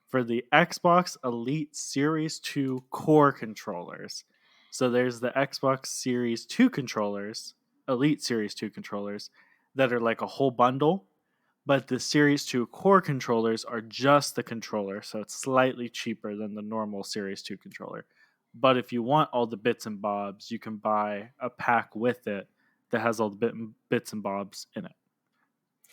For the Xbox Elite Series 2 core controllers. So there's the Xbox Series 2 controllers, Elite Series 2 controllers, that are like a whole bundle. But the Series 2 core controllers are just the controller, so it's slightly cheaper than the normal Series 2 controller. But if you want all the bits and bobs, you can buy a pack with it that has all the bits and bobs in it.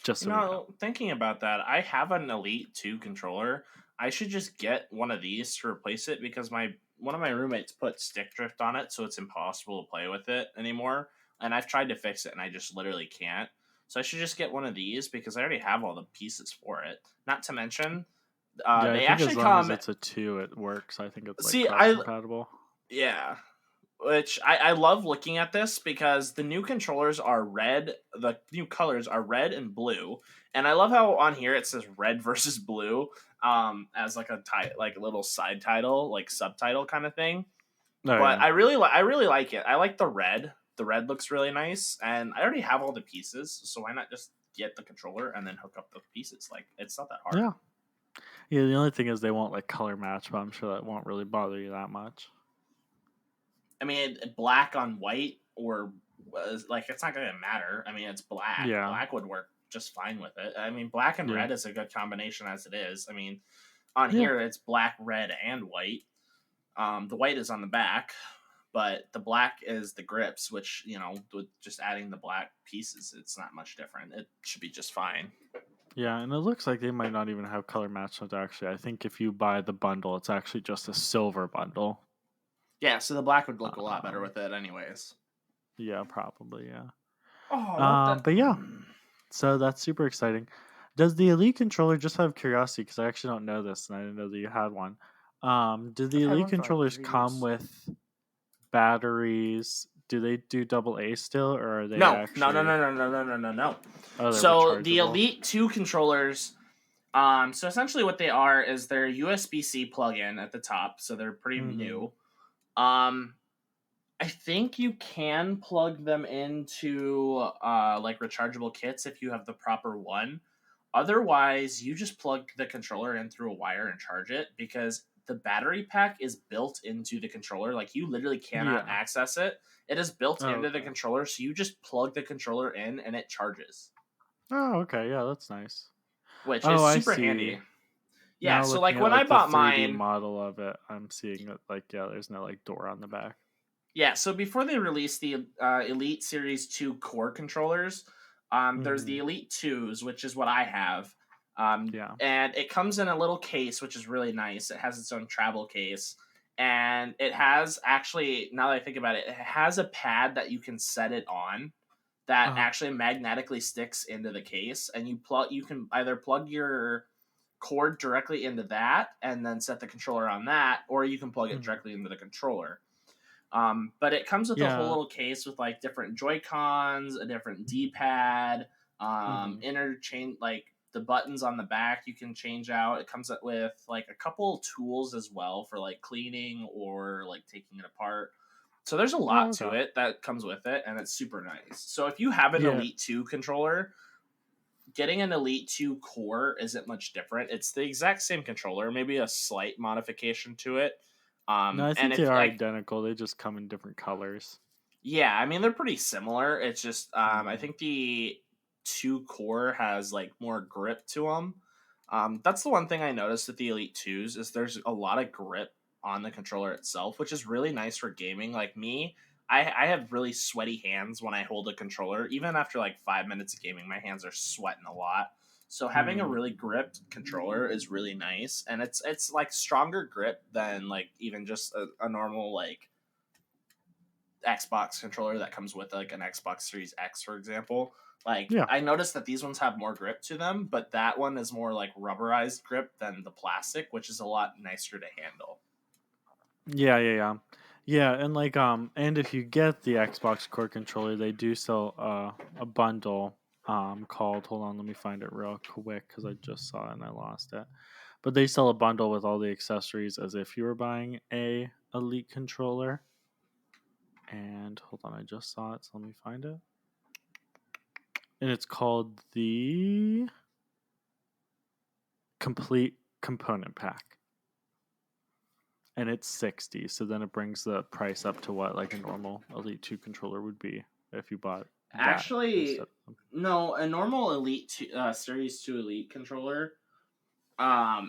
Just You so we know. know, thinking about that, I have an Elite 2 controller. I should just get one of these to replace it because my one of my roommates put stick drift on it, so it's impossible to play with it anymore. And I've tried to fix it, and I just literally can't. So I should just get one of these because I already have all the pieces for it. Not to mention, Yeah, I they think actually as long as come. it's a 2, it works. I think it's like See, cross I compatible. yeah, which I love looking at this because the new controllers are red. The new colors are red and blue, and I love how on here it says red versus blue, as like like a little side title, like subtitle kind of thing. Oh But yeah. I really like it. I like the red. The red looks really nice, and I already have all the pieces, so why not just get the controller and then hook up the pieces? Like it's not that hard. Yeah. Yeah, the only thing is they won't like color match, but I'm sure that won't really bother you that much. I mean, black on white or like it's not going to matter. I mean, it's black. Yeah. Black would work just fine with it. I mean, black and Yeah. red is a good combination as it is. I mean, on Yeah. here it's black, red, and white. The white is on the back, but the black is the grips, which with just adding the black pieces, it's not much different. It should be just fine. Yeah, and it looks like they might not even have color matchups actually. I think if you buy the bundle, it's actually just a silver bundle. Yeah, so the black would look a lot better Um, with it, anyways. yeah, probably, yeah. Oh, what the? But yeah, so that's super exciting. Does the Elite controller, just out of curiosity, because I actually don't know this and I didn't know that you had one. Do the I've had Elite one for like controllers 3 years. come with batteries? Do they do AA still, or are they No, actually? no. Oh, they're So the rechargeable? Elite 2 controllers, so essentially what they are is they're USB-C plug-in at the top, so they're pretty new. I think you can plug them into like rechargeable kits if you have the proper one. Otherwise, you just plug the controller in through a wire and charge it because the battery pack is built into the controller. Like you literally cannot Yeah. access it. It is built Oh, into the okay. controller, so you just plug the controller in and it charges, Oh, okay. Yeah, that's nice. which Oh, is I super see. handy. Yeah, Now so looking like at when I like the bought 3D mine, model of it, I'm seeing that like there's no like door on the back. yeah, so before they released the Elite Series 2 core controllers, There's the Elite 2s, which is what I have. Yeah. And it comes in a little case, which is really nice. It has its own travel case. And it has actually, now that I think about it, it has a pad that you can set it on that actually magnetically sticks into the case. And you can either plug your cord directly into that and then set the controller on that, or you can plug it directly into the controller. But it comes with a whole little case with like different Joy-Cons, a different D-pad, interchange, like the buttons on the back you can change out. It comes with like a couple tools as well for like cleaning or like taking it apart. So there's a lot to it that comes with it, and it's super nice. So if you have an Elite 2 controller, getting an Elite 2 core isn't much different. It's the exact same controller, maybe a slight modification to it. No, I think and they if are like, identical. They just come in different colors. yeah, I mean they're pretty similar. It's just I think the 2 core has like more grip to them. That's the one thing I noticed with the Elite 2s is there's a lot of grip on the controller itself, which is really nice for gaming. Like me, I have really sweaty hands when I hold a controller. Even after like 5 minutes of gaming, my hands are sweating a lot. So having a really gripped controller is really nice, and it's like stronger grip than like even just a normal like Xbox controller that comes with like an Xbox Series X, for example. Like I noticed that these ones have more grip to them, but that one is more like rubberized grip than the plastic, which is a lot nicer to handle. Yeah, and like and if you get the Xbox Core controller, they do sell a bundle called, hold on, let me find it real quick cuz I just saw it and I lost it. But they sell a bundle with all the accessories as if you were buying a Elite controller. And hold on, I just saw it, so let me find it. And it's called the Complete Component Pack. And it's 60, so then it brings the price up to what like a normal Elite 2 controller would be if you bought that. Actually, no, a normal Elite 2, Series 2 Elite controller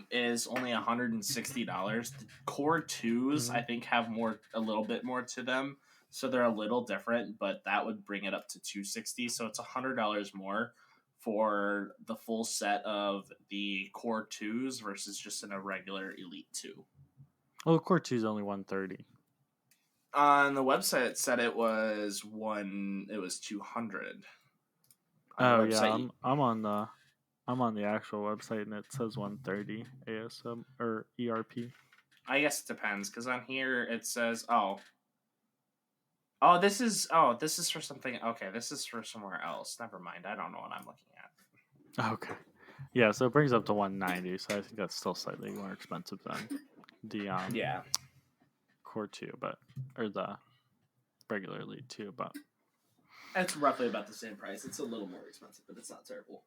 is only $160. The Core 2s I think have a little bit more to them, so they're a little different, but that would bring it up to $260, so it's $100 more for the full set of the Core 2s versus just in a regular Elite 2. Well, Core 2 is only $130. On the website it said it was 200. Oh yeah, I'm on the actual website and it says 130 ASM or ERP. I guess it depends because on here it says this is for something. Okay, this is for somewhere else. Never mind. I don't know what I'm looking at. Okay. Yeah, so it brings up to 190, so I think that's still slightly more expensive than the Core 2, or the regular Elite 2, but it's roughly about the same price. It's a little more expensive, but it's not terrible.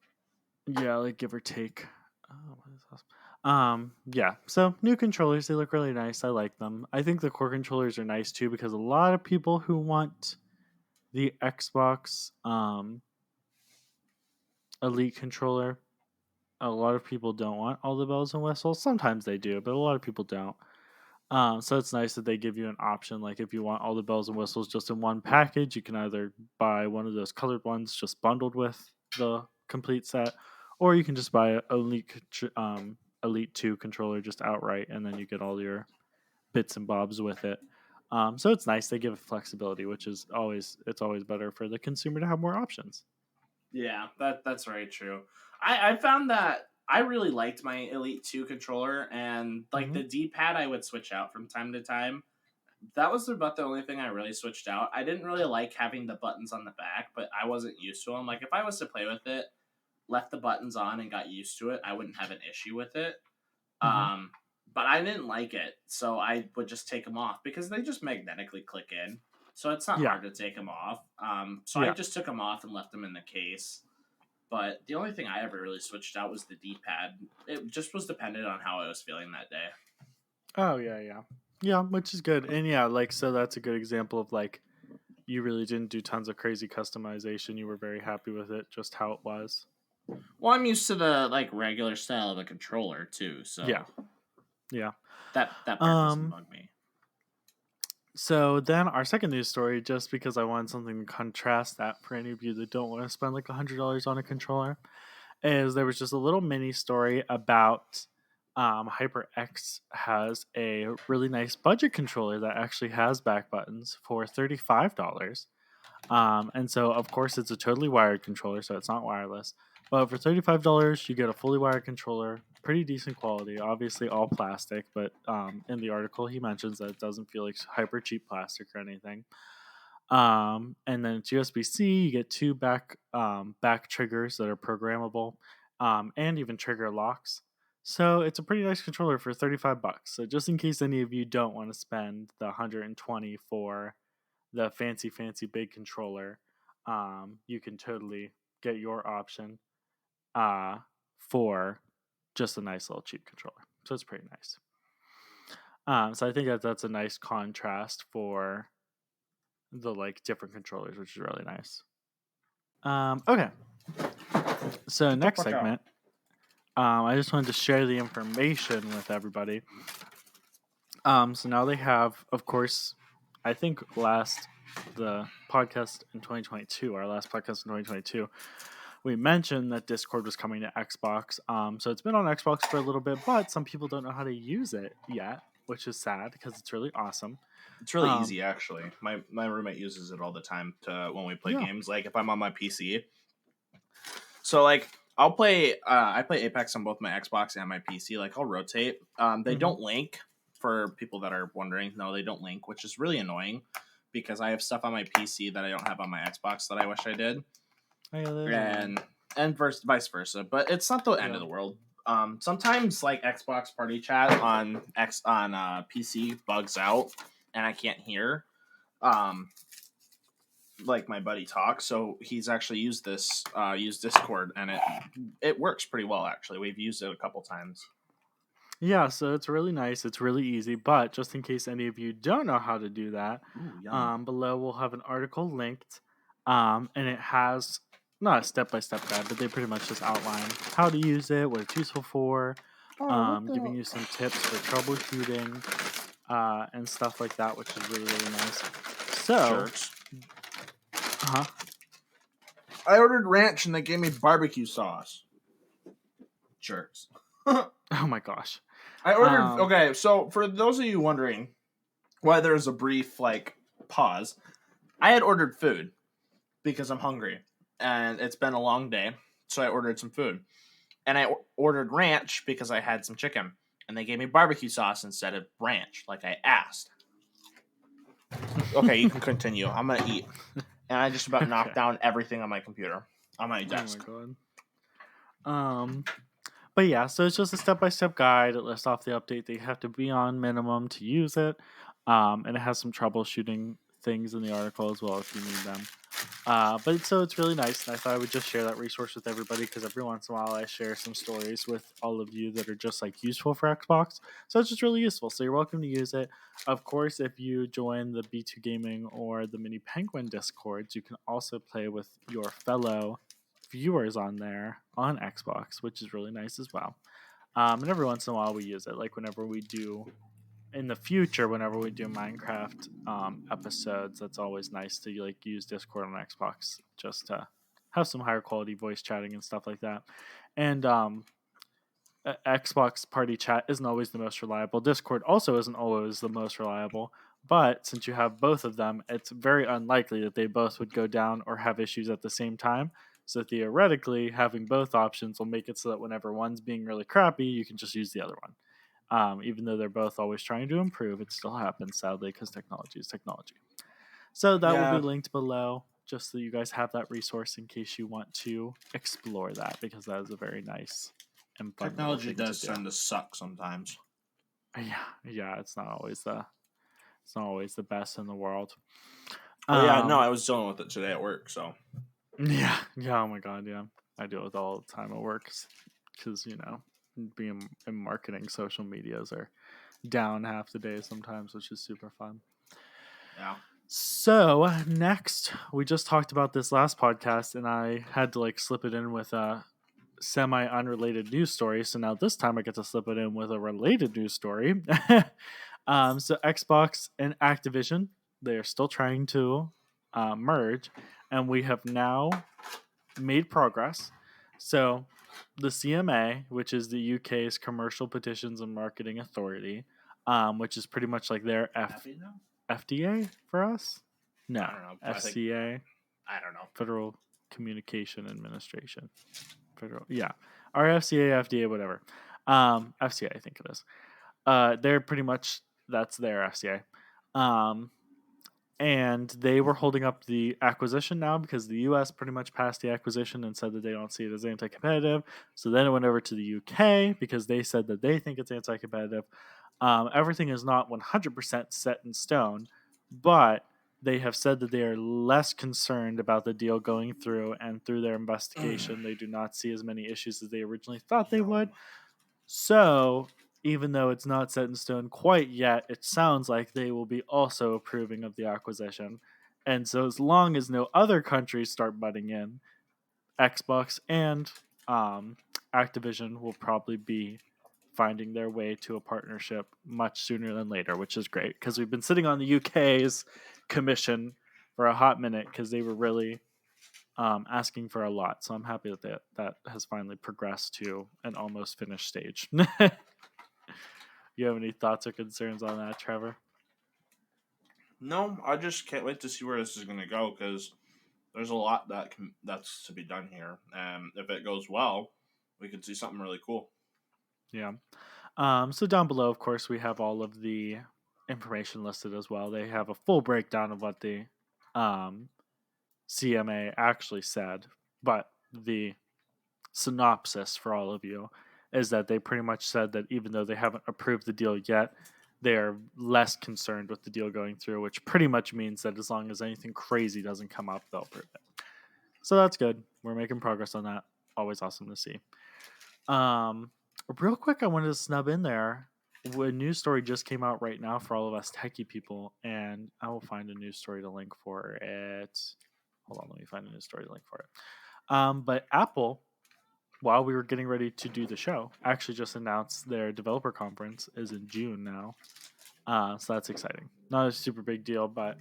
Yeah, like give or take. Oh, what is this? Yeah. So new controllers, they look really nice. I like them. I think the core controllers are nice too because a lot of people who want the Xbox Elite controller, a lot of people don't want all the bells and whistles. Sometimes they do, but a lot of people don't. So it's nice that they give you an option. Like if you want all the bells and whistles just in one package, you can either buy one of those colored ones just bundled with the complete set, or you can just buy a Elite 2 controller just outright, and then you get all your bits and bobs with it. So it's nice they give flexibility, which is always better for the consumer to have more options. Yeah, that's very true. I found that I really liked my Elite 2 controller, and like the D-pad I would switch out from time to time. That was about the only thing I really switched out. I didn't really like having the buttons on the back, but I wasn't used to them. Like if I was to play with it, left the buttons on and got used to it, I wouldn't have an issue with it. But I didn't like it, so I would just take them off because they just magnetically click in. So it's not hard to take them off. I just took them off and left them in the case. But the only thing I ever really switched out was the D-pad. It just was dependent on how I was feeling that day. Oh, yeah, which is good. And yeah, like, so that's a good example of like, you really didn't do tons of crazy customization. You were very happy with it, just how it was. Well, I'm used to the like regular style of a controller too, so yeah, that part doesn't bug me. So then our second news story, just because I wanted something to contrast that for any of you that don't want to spend like $100 on a controller, is there was just a little mini story about HyperX has a really nice budget controller that actually has back buttons for $35. And so, of course, it's a totally wired controller, so it's not wireless. But for $35, you get a fully wired controller, pretty decent quality, obviously all plastic. But in the article, he mentions that it doesn't feel like hyper cheap plastic or anything. And then it's USB-C. You get two back triggers that are programmable, and even trigger locks. So it's a pretty nice controller for $35. So just in case any of you don't want to spend the 120 for the fancy big controller, you can totally get your option for just a nice little cheap controller. So it's pretty nice. So I think that's a nice contrast for the like different controllers, which is really nice. Okay, so next segment, I just wanted to share the information with everybody. So now they have, of course, I think the podcast in 2022, our last podcast in 2022, we mentioned that Discord was coming to Xbox. So it's been on Xbox for a little bit, but some people don't know how to use it yet, which is sad because it's really awesome. It's really easy, actually. My roommate uses it all the time when we play games. Like if I'm on my PC, so like I play Apex on both my Xbox and my PC. Like I'll rotate. They don't link, for people that are wondering. No, they don't link, which is really annoying because I have stuff on my PC that I don't have on my Xbox that I wish I did. And vice versa. But it's not the end of the world. Sometimes like Xbox party chat on PC bugs out and I can't hear like my buddy talk, so he's actually used Discord, and it works pretty well. Actually, we've used it a couple times. Yeah, so it's really nice. It's really easy. But just in case any of you don't know how to do that, below we'll have an article linked, and it has not a step-by-step guide, but they pretty much just outline how to use it, what it's useful for, giving you some tips for troubleshooting, and stuff like that, which is really, really nice. So, I ordered ranch and they gave me barbecue sauce. Jerks. Oh my gosh. I ordered. Okay, so for those of you wondering why there's a brief like pause, I had ordered food because I'm hungry and it's been a long day, so I ordered some food, and I ordered ranch because I had some chicken, and they gave me barbecue sauce instead of ranch, like I asked. Okay, you can continue. I'm gonna eat, and I just about knocked down everything on my computer, on my desk. Oh my god. But yeah, so it's just a step-by-step guide. It lists off the update that you have to be on minimum to use it. And it has some troubleshooting things in the article as well if you need them. But so it's really nice, and I thought I would just share that resource with everybody because every once in a while I share some stories with all of you that are just like useful for Xbox. So it's just really useful. So you're welcome to use it. Of course, if you join the B2 Gaming or the Mini Penguin Discords, you can also play with your fellow viewers on there on Xbox, which is really nice as well. And every once in a while we use it, like whenever we do in the future, whenever we do Minecraft episodes, that's always nice to like use Discord on Xbox just to have some higher quality voice chatting and stuff like that. And Xbox party chat isn't always the most reliable. Discord also isn't always the most reliable. But since you have both of them, it's very unlikely that they both would go down or have issues at the same time. So theoretically, having both options will make it so that whenever one's being really crappy, you can just use the other one. Even though they're both always trying to improve, it still happens, sadly, because technology is technology. So that will be linked below, just so you guys have that resource in case you want to explore that, because that is a very nice and fun technology does tend to suck sometimes. Yeah, it's not always the best in the world. No, I was dealing with it today at work, so. Yeah, oh my god, yeah. I deal with it all the time at work because, being in marketing, social medias are down half the day sometimes, which is super fun. Yeah. So, next, we just talked about this last podcast, and I had to, slip it in with a semi-unrelated news story, so now this time I get to slip it in with a related news story. So Xbox and Activision, they are still trying to merge, and we have now made progress. So the CMA, which is the UK's Commercial Petitions and Marketing Authority, which is pretty much like their FDA for us. No, I don't know. FCA, I don't know. Federal Communication Administration. Federal, yeah, or FCA, FDA, whatever. FCA, I think it is. They're pretty much that's their FCA. And they were holding up the acquisition now because the US pretty much passed the acquisition and said that they don't see it as anti competitive. So then it went over to the UK because they said that they think it's anti competitive. Everything is not 100% set in stone, but they have said that they are less concerned about the deal going through, and through their investigation, they do not see as many issues as they originally thought they would. So, even though it's not set in stone quite yet, it sounds like they will be also approving of the acquisition. And so, as long as no other countries start butting in, Xbox and Activision will probably be finding their way to a partnership much sooner than later, which is great because we've been sitting on the UK's commission for a hot minute because they were really asking for a lot. So I'm happy that that has finally progressed to an almost finished stage. You have any thoughts or concerns on that, Trevor? No, I just can't wait to see where this is going to go because there's a lot that's to be done here. And if it goes well, we could see something really cool. Yeah. So down below, of course, we have all of the information listed as well. They have a full breakdown of what the CMA actually said, but the synopsis for all of you is that they pretty much said that even though they haven't approved the deal yet, they are less concerned with the deal going through, which pretty much means that as long as anything crazy doesn't come up, they'll approve it. So that's good. We're making progress on that. Always awesome to see. Real quick, I wanted to snub in there. A news story just came out right now for all of us techie people, and I will find a news story to link for it. Hold on, let me find a news story to link for it. But Apple, while we were getting ready to do the show, actually just announced their developer conference is in June now. So that's exciting. Not a super big deal, but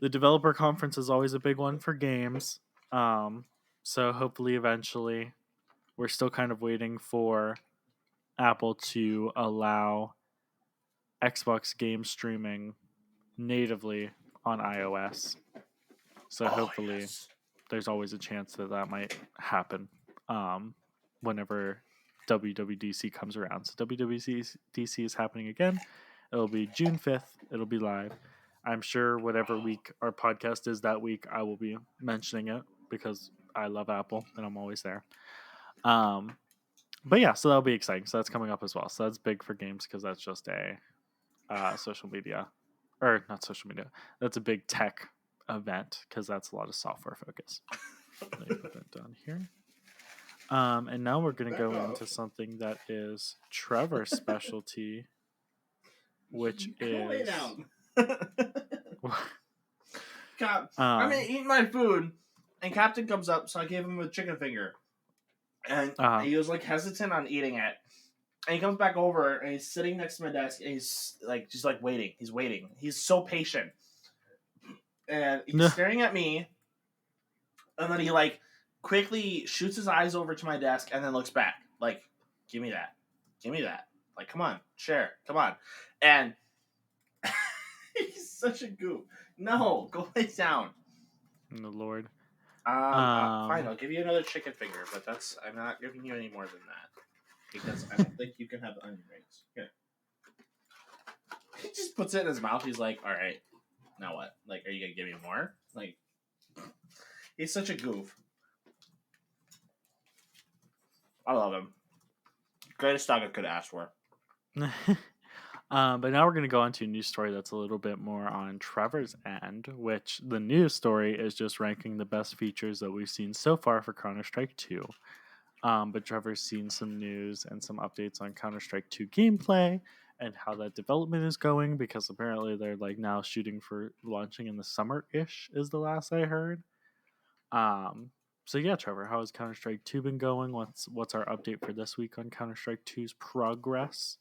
the developer conference is always a big one for games. So hopefully eventually, we're still kind of waiting for Apple to allow Xbox game streaming natively on iOS. So hopefully yes. there's always a chance that that might happen whenever WWDC comes around. So WWDC is happening again. It'll be June 5th. It'll be live. I'm sure whatever week our podcast is that week, I will be mentioning it because I love Apple and I'm always there. But yeah, so that'll be exciting. So that's coming up as well. So that's big for games because that's just a social media, or not social media. That's a big tech event because that's a lot of software focus. Let me put that down here. And now we're going to go into something that is Trevor's specialty, which is. I'm eating my food, and Captain comes up, so I gave him a chicken finger. And he was like hesitant on eating it. And he comes back over and he's sitting next to my desk and he's like just like waiting. He's waiting. He's so patient. And he's staring at me. And then he like quickly shoots his eyes over to my desk and then looks back. Like, give me that. Give me that. Like, come on, share. Come on. And he's such a goof. No, go lay down. Oh, Lord. Fine, I'll give you another chicken finger, but I'm not giving you any more than that. Because I don't think you can have onion rings. Here. He just puts it in his mouth. He's like, all right, now what? Like, are you going to give me more? Like, he's such a goof. I love him. Greatest dog I could ask for. But now we're going to go on to a news story that's a little bit more on Trevor's end, which the news story is just ranking the best features that we've seen so far for Counter-Strike 2. But Trevor's seen some news and some updates on Counter-Strike 2 gameplay and how that development is going, because apparently they're like now shooting for launching in the summer-ish is the last I heard. So yeah, Trevor, how has Counter-Strike 2 been going? What's our update for this week on Counter-Strike 2's progress?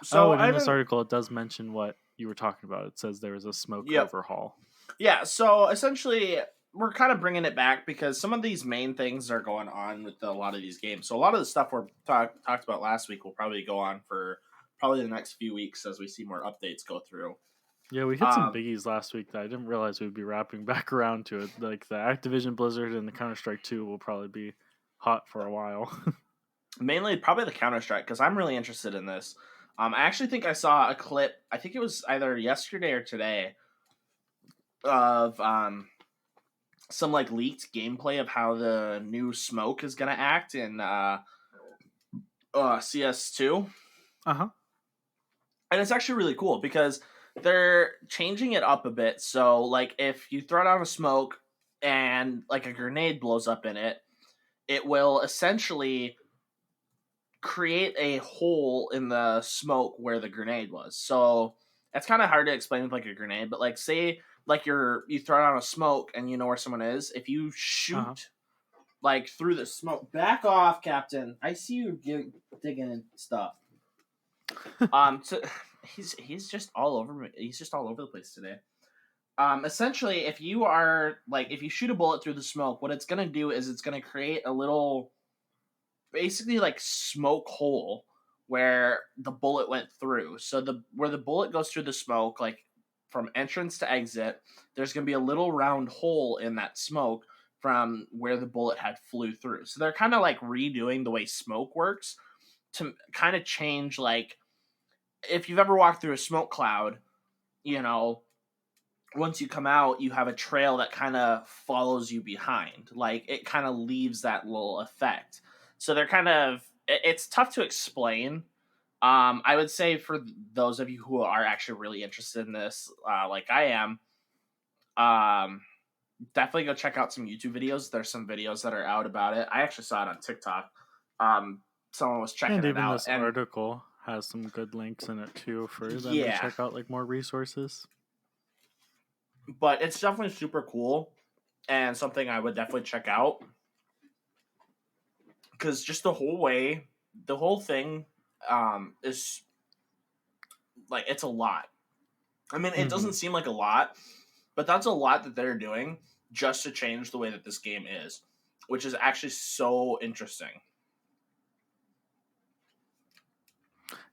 Oh, So and I in this haven't. article, it does mention what you were talking about. It says there was a smoke Yep. overhaul. Yeah. So essentially, we're kind of bringing it back because some of these main things are going on with a lot of these games. So a lot of the stuff we're talked about last week will probably go on for probably the next few weeks as we see more updates go through. Yeah, we hit some Um, biggies last week that I didn't realize we'd be wrapping back around to it. Like the Activision Blizzard and the Counter-Strike 2 will probably be hot for a while. Mainly, probably the Counter Strike because I'm really interested in this. I actually think I saw a clip. I think it was either yesterday or today of some like leaked gameplay of how the new smoke is gonna act in CS2, Uh-huh. and it's actually really cool because they're changing it up a bit. So, like, if you throw down a smoke and like a grenade blows up in it, it will essentially create a hole in the smoke where the grenade was. So it's kind of hard to explain with like a grenade, but like say like you throw down a smoke and you know where someone is. If you Uh-huh. shoot like through the smoke, back off, Captain. I see you digging in stuff. So he's just all over me. He's just all over the place today. Essentially, if you shoot a bullet through the smoke, what it's gonna do is it's gonna create a little basically like smoke hole where the bullet went through. So where the bullet goes through the smoke, like from entrance to exit, there's gonna be a little round hole in that smoke from where the bullet had flew through. So they're kind of like redoing the way smoke works to kind of change like if you've ever walked through a smoke cloud, you know, once you come out, you have a trail that kind of follows you behind. Like it kind of leaves that little effect. So they're kind of it's tough to explain. I would say for those of you who are actually really interested in this, like I am, um, definitely go check out some YouTube videos. There's some videos that are out about it. I actually saw it on TikTok. Um, Someone was checking And it even out, this and article has some good links in it too for them to yeah, check out like more resources. but it's definitely super cool and something I would definitely check out because just the whole thing, is like it's a lot. I mean, it Mm-hmm. doesn't seem like a lot, but that's a lot that they're doing just to change the way that this game is, which is actually so interesting.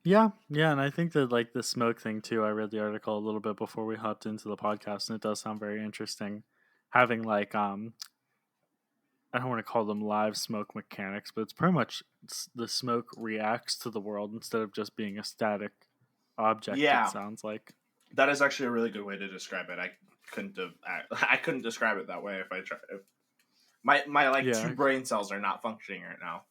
Yeah, yeah, and I think that like the smoke thing too. I read the article a little bit before we hopped into the podcast, and it does sound very interesting. Having like I don't want to call them live smoke mechanics, but it's pretty much the smoke reacts to the world instead of just being a static object. It Yeah, sounds like. that is actually a really good way to describe it. I couldn't describe it that way if I tried. My like two Yeah. brain cells are not functioning right now.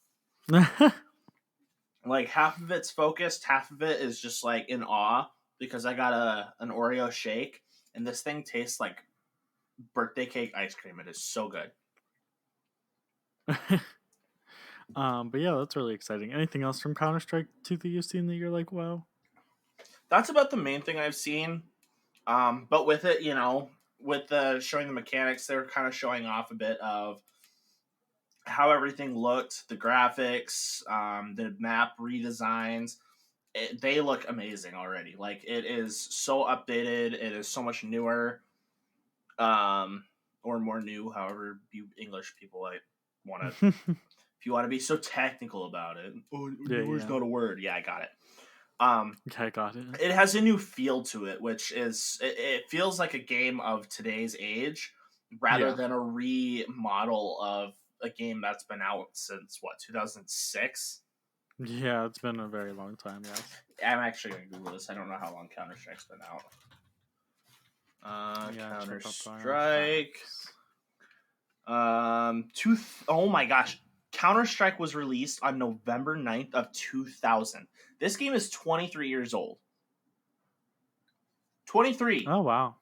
Like half of it's focused, half of it is just like in awe because I got an Oreo shake and this thing tastes like birthday cake ice cream. It is so good. But yeah, that's really exciting. Anything else from Counter Strike 2 that you've seen that you're like, wow? That's about the main thing I've seen. But with it, with the showing the mechanics, they were kind of showing off a bit of how everything looked, the graphics, the map redesigns. They look amazing already. Like it is so updated. It is so much newer, um, or more new. However, you English people like want to. If you want to be so technical about it, oh, Yeah, newer is yeah. not a word. Yeah, I got it. Okay, got it. It has a new feel to it, which is it feels like a game of today's age rather Yeah. than a remodel of a game that's been out since what 2006. Yeah, it's been a very long time, yes. I'm actually gonna Google this. I don't know how long Counter Strike's been out. Yeah, Counter check up our Strike. facts. Oh my gosh, Counter Strike was released on November 9th of 2000. This game is 23 years old. 23. Oh, wow.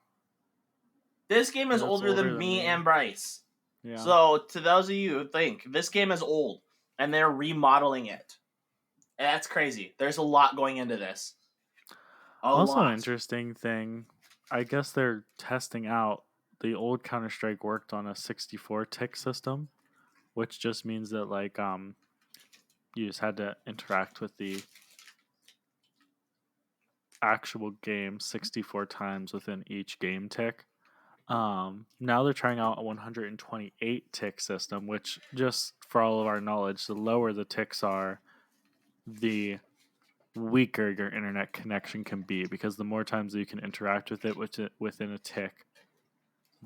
This game is That's older older than than me me. and Bryce. Yeah. So, to those of you who think this game is old and they're remodeling it, that's crazy. There's a lot going into this. A Also, an lot. interesting thing, I guess they're testing out the old Counter Strike worked on a 64 tick system, which just means that like you just had to interact with the actual game 64 times within each game tick. Now they're trying out a 128 tick system, which, just for all of our knowledge, the lower the ticks are, the weaker your internet connection can be, because the more times that you can interact with it within a tick,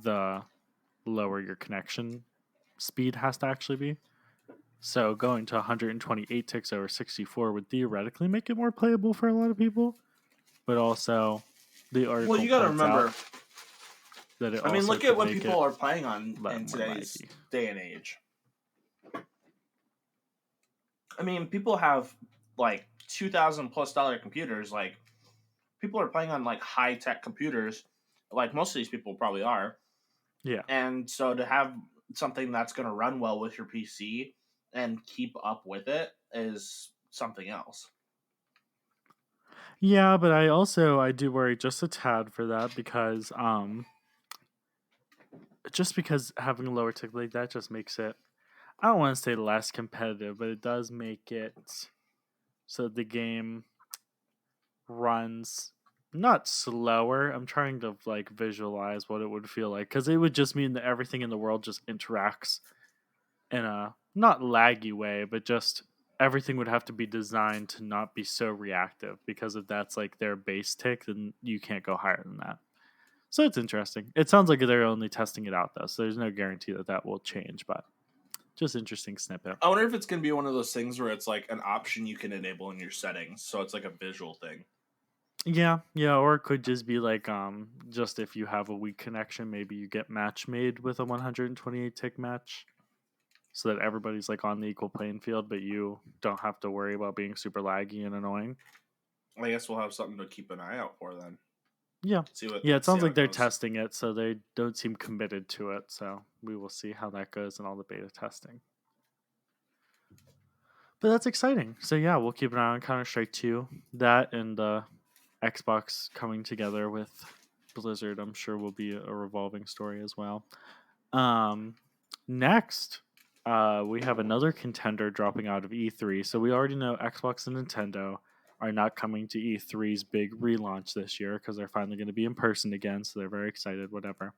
the lower your connection speed has to actually be. So going to 128 ticks over 64 would theoretically make it more playable for a lot of people, but also the Well, article you got to points out remember. that it I mean, also look at could what make people it are playing on more in today's laggy. day and age. I mean, people have like $2,000+ computers. Like, people are playing on like high tech computers. Like most of these people probably are. Yeah. And so to have something that's going to run well with your PC and keep up with it is something else. Yeah, but I do worry just a tad for that, because just because having a lower tick like that just makes it, I don't want to say less competitive, but it does make it so the game runs not slower. I'm trying to like visualize what it would feel like, because it would just mean that everything in the world just interacts in a not laggy way, but just everything would have to be designed to not be so reactive, because if that's like their base tick, then you can't go higher than that. So it's interesting. It sounds like they're only testing it out though, so there's no guarantee that that will change, but just interesting snippet. I wonder if it's going to be one of those things where it's like an option you can enable in your settings. So it's like a visual thing. Yeah, yeah, or it could just be like just if you have a weak connection, maybe you get match made with a 128 tick match, so that everybody's like on the equal playing field, but you don't have to worry about being super laggy and annoying. I guess we'll have something to keep an eye out for then. Yeah. See what Yeah, it see sounds how like it they're goes. testing it, so they don't seem committed to it. So we will see how that goes in all the beta testing. But that's exciting. So yeah, we'll keep an eye on Counter Strike 2. That and Xbox coming together with Blizzard, I'm sure, will be a revolving story as well. Um, Next, we have another contender dropping out of E3. So we already know Xbox and Nintendo are not coming to E3's big relaunch this year, because they're finally going to be in person again. So they're very excited, whatever.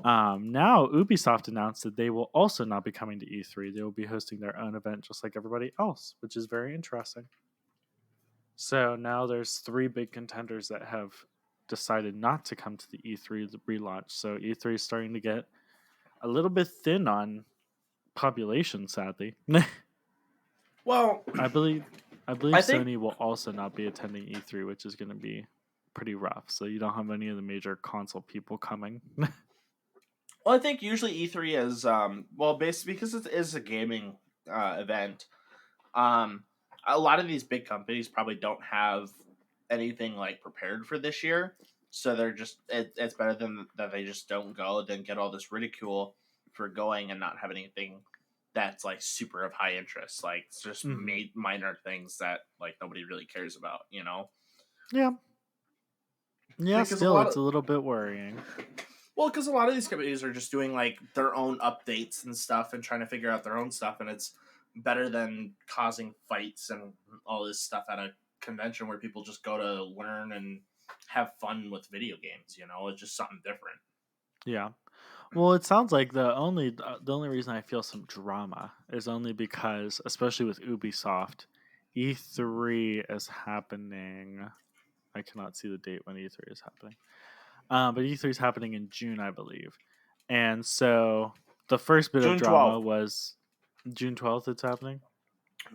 Now, Ubisoft announced that they will also not be coming to E3. They will be hosting their own event just like everybody else, which is very interesting. So now there's three big contenders that have decided not to come to the E3 relaunch. So E3 is starting to get a little bit thin on population, sadly. Well, I believe I think Sony will also not be attending E3, which is going to be pretty rough. So you don't have any of the major console people coming. I think usually E3 is basically because it is a gaming event. Um, a lot of these big companies probably don't have anything like prepared for this year, so they're just it's better than that they just don't go than get all this ridicule for going and not have anything that's like super of high interest. Like it's just Mhm. minor things that like nobody really cares about, you know? Yeah. Yeah, Because a still, lot it's of a little bit worrying. well, because a lot of these companies are just doing like their own updates and stuff and trying to figure out their own stuff, and it's better than causing fights and all this stuff at a convention where people just go to learn and have fun with video games. You know, it's just something different. Yeah. Well, it sounds like the only reason I feel some drama is only because, especially with Ubisoft, E3 is happening. I cannot see the date when E3 is happening. But E3 is happening in June, I believe. And so the first bit of June drama 12th. was June 12th. It's happening.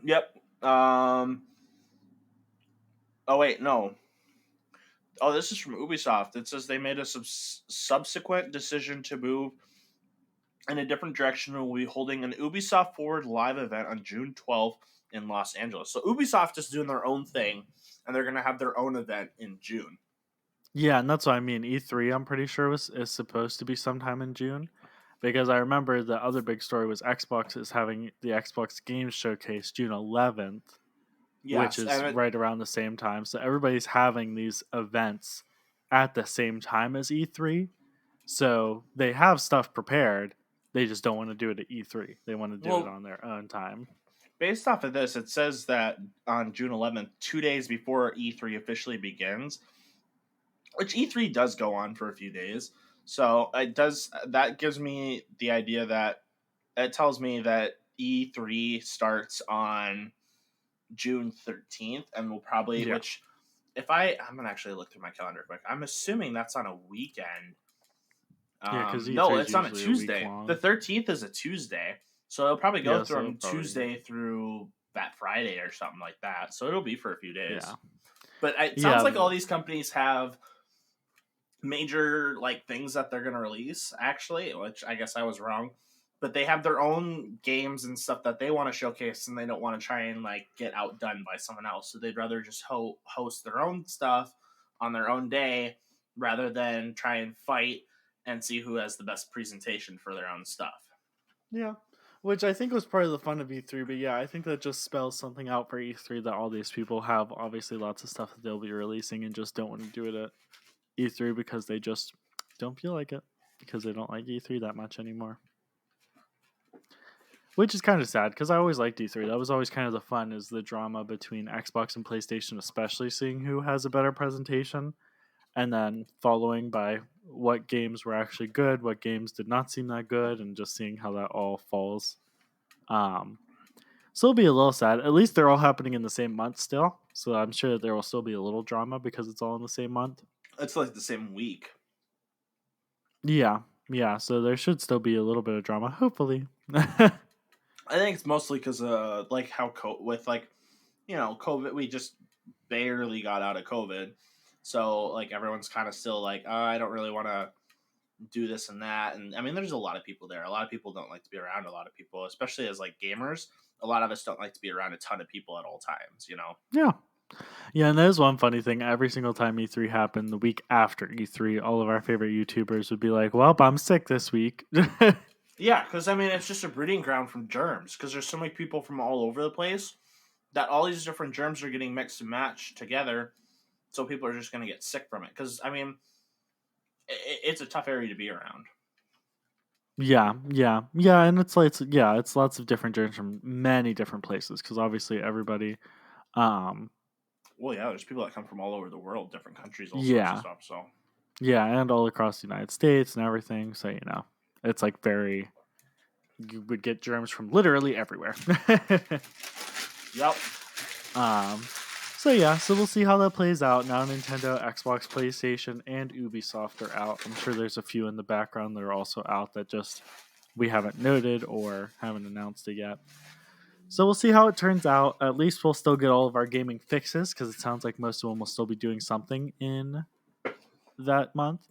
Yep. Oh wait, no. Oh, this is from Ubisoft. It says they made a subsequent decision to move in a different direction and will be holding an Ubisoft Forward live event on June 12th in Los Angeles. So Ubisoft is doing their own thing, and they're going to have their own event in June. Yeah, and that's what I mean. E3, I'm pretty sure is supposed to be sometime in June, because I remember the other big story was Xbox is having the Xbox Games Showcase June 11th, which Yes, is right around the same time. So everybody's having these events at the same time as E3. So they have stuff prepared. They just don't want to do it at E3. They want to do it well, on their own time. based off of this, it says that on June 11th, 2 days before E3 officially begins, which E3 does go on for a few days. So it does that gives me the idea that it tells me that E3 starts on June 13th and will probably Yeah. which if I'm gonna actually look through my calendar quick. I'm assuming that's on a weekend. Yeah, because No, E3 is it's on a usually a week Tuesday. The long. 13th is a Tuesday, so it'll probably go Yeah, so it'll from probably, Tuesday through that Friday or something like that. So it'll be for a few days. yeah. But it sounds Yeah, like all these companies have major like things that they're gonna release. Actually, which I guess I was wrong. But they have their own games and stuff that they want to showcase, and they don't want to try and like get outdone by someone else. So they'd rather just host their own stuff on their own day rather than try and fight and see who has the best presentation for their own stuff. yeah. Which I think was part of the fun of E3, but yeah, I think that just spells something out for E3 that all these people have obviously lots of stuff that they'll be releasing and just don't want to do it at E3 because they just don't feel like it because they don't like E3 that much anymore. Which is kind of sad because I always liked E3. That was always kind of the fun, is the drama between Xbox and PlayStation, especially seeing who has a better presentation, and then following by what games were actually good, what games did not seem that good, and just seeing how that all falls. Um, so it'll be a little sad. At least they're all happening in the same month still, so I'm sure that there will still be a little drama because it's all in the same month. It's like the same week. Yeah, yeah. So there should still be a little bit of drama, hopefully. I think it's mostly because like how with like COVID, we just barely got out of COVID, so like everyone's kind of still like, I don't really want to do this and that. And I mean, there's a lot of people there. A lot of people don't like to be around a lot of people, especially as like gamers. A lot of us don't like to be around a ton of people at all times. Yeah. Yeah, and there's one funny thing. Every single time E3 happened, the week after E3, all of our favorite YouTubers would be like, well, I'm sick this week. Yeah, because I mean, it's just a breeding ground from germs. Because there's so many people from all over the place that all these different germs are getting mixed and matched together. So people are just going to get sick from it. Because I mean, it's a tough area to be around. Yeah, yeah, yeah, and it's lots of different germs from many different places because obviously everybody, um, Well, yeah, there's people that come from all over the world, different countries, all sorts of yeah, stuff. So, yeah, and all across the United States and everything. So it's like very you would get germs from literally everywhere. yep. um, so yeah, so we'll see how that plays out. Now Nintendo, Xbox, PlayStation, and Ubisoft are out. I'm sure there's a few in the background that are also out that just we haven't noted or haven't announced it yet. So we'll see how it turns out. At least we'll still get all of our gaming fixes because it sounds like most of them will still be doing something in that month.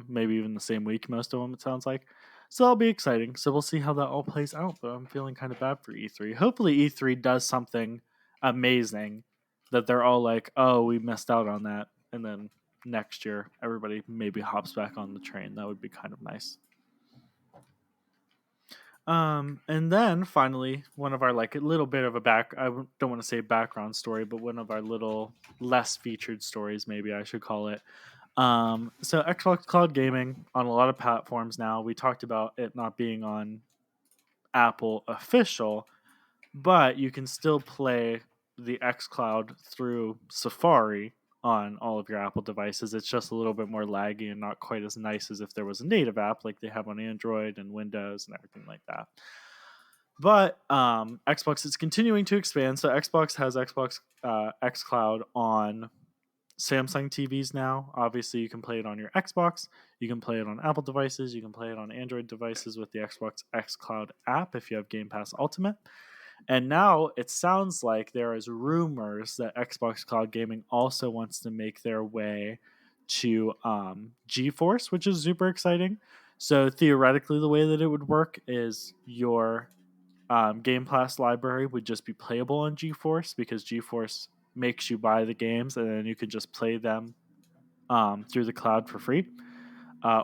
Maybe even the same week, most of them, it sounds like. So that'll be exciting. So we'll see how that all plays out. But I'm feeling kind of bad for E3. Hopefully, E3 does something amazing that they're all like, oh, we missed out on that. And then next year, everybody maybe hops back on the train. That would be kind of nice. And then finally, one of our like a little bit of a I don't want to say background story, but one of our little less featured stories, maybe I should call it. So Xbox Cloud Gaming on a lot of platforms now. We talked about it not being on Apple official, but you can still play the xCloud through Safari on all of your Apple devices. It's just a little bit more laggy and not quite as nice as if there was a native app like they have on Android and Windows and everything like that. But Xbox is continuing to expand. So Xbox has Xbox xCloud on Samsung TVs now. Obviously, you can play it on your Xbox. You can play it on Apple devices. You can play it on Android devices with the Xbox xCloud app if you have Game Pass Ultimate. And now it sounds like there is rumors that Xbox Cloud Gaming also wants to make their way to GeForce, which is super exciting. So theoretically, the way that it would work is your Game Pass library would just be playable on GeForce because GeForce makes you buy the games and then you can just play them through the cloud for free.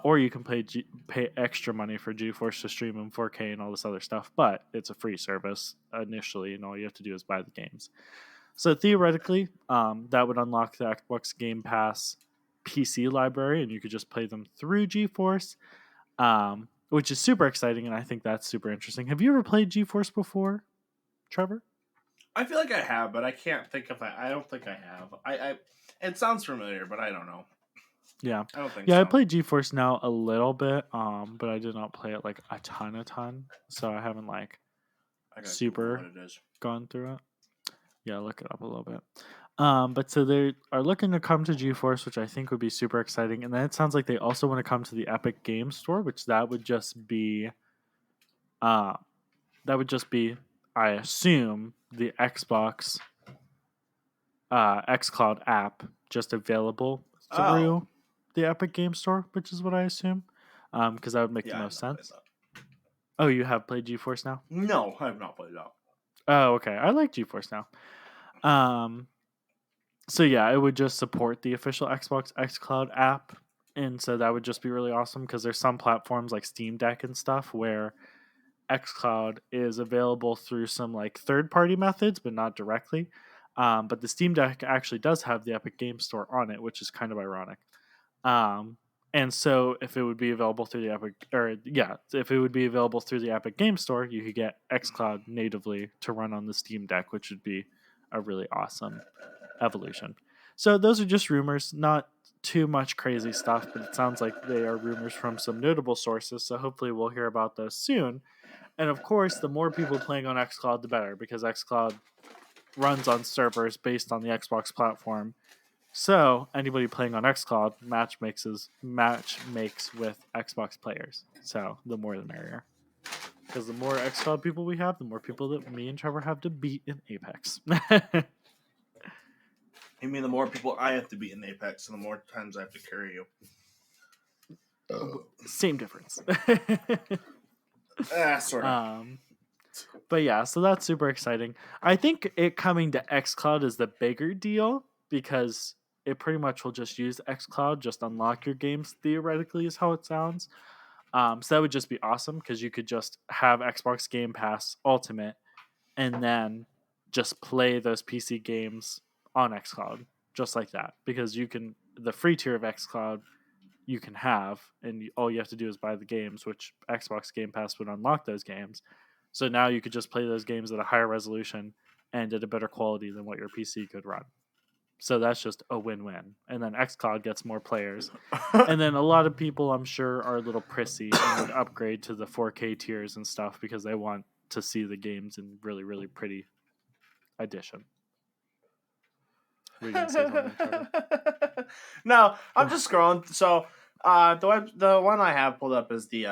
Or you can pay extra money for GeForce to stream in 4K and all this other stuff, but it's a free service initially, and all you have to do is buy the games. So theoretically, that would unlock the Xbox Game Pass PC library, and you could just play them through GeForce, which is super exciting, and I think that's super interesting. Have you ever played GeForce before, Trevor? I feel like I have, but I can't think if I don't think I have. It sounds familiar, but I don't know. Yeah. I don't think Yeah, I so. played GeForce Now a little bit, but I did not play it like a ton. So I haven't like I gotta Google what super it is. gone through it. Yeah, look it up a little bit. But so they are looking to come to GeForce, which I think would be super exciting. And then it sounds like they also want to come to the Epic Games Store, which that would just be, uh, I assume, the Xbox XCloud app just available Oh, through the Epic Game Store, which is what I assume, because that would make the yeah, I have most not played sense. that. Oh, you have played GeForce Now? No, I have not played that. Oh, okay. I like GeForce Now. Um, so yeah, it would just support the official Xbox XCloud app, and so that would just be really awesome because there's some platforms like Steam Deck and stuff where XCloud is available through some like third-party methods, but not directly. But the Steam Deck actually does have the Epic Game Store on it, which is kind of ironic. Um, and so if it would be available through the Epic, or yeah, if it would be available through the Epic Game Store, you could get XCloud natively to run on the Steam Deck, which would be a really awesome evolution. So those are just rumors, not too much crazy stuff, but it sounds like they are rumors from some notable sources. So hopefully we'll hear about those soon. And of course, the more people playing on XCloud, the better, because XCloud runs on servers based on the Xbox platform. So anybody playing on XCloud match makes with Xbox players. So the more the merrier. Because the more XCloud people we have, the more people that me and Trevor have to beat in Apex. You mean the more people I have to beat in Apex, and the more times I have to carry you? Same difference. Sort of. But yeah, so that's super exciting. I think it coming to xCloud is the bigger deal because it pretty much will just use xCloud, just unlock your games theoretically, is how it sounds. So that would just be awesome because you could just have Xbox Game Pass Ultimate and then just play those PC games on xCloud just like that because you can the free tier of xCloud you can have, and all you have to do is buy the games, which Xbox Game Pass would unlock those games. So now you could just play those games at a higher resolution and at a better quality than what your PC could run. So that's just a win-win. And then xCloud gets more players. And then a lot of people, I'm sure, are a little prissy and would upgrade to the 4K tiers and stuff because they want to see the games in really, really pretty edition. Were you gonna say something, Trevor? No, I'm just scrolling. So, the one I have pulled up is the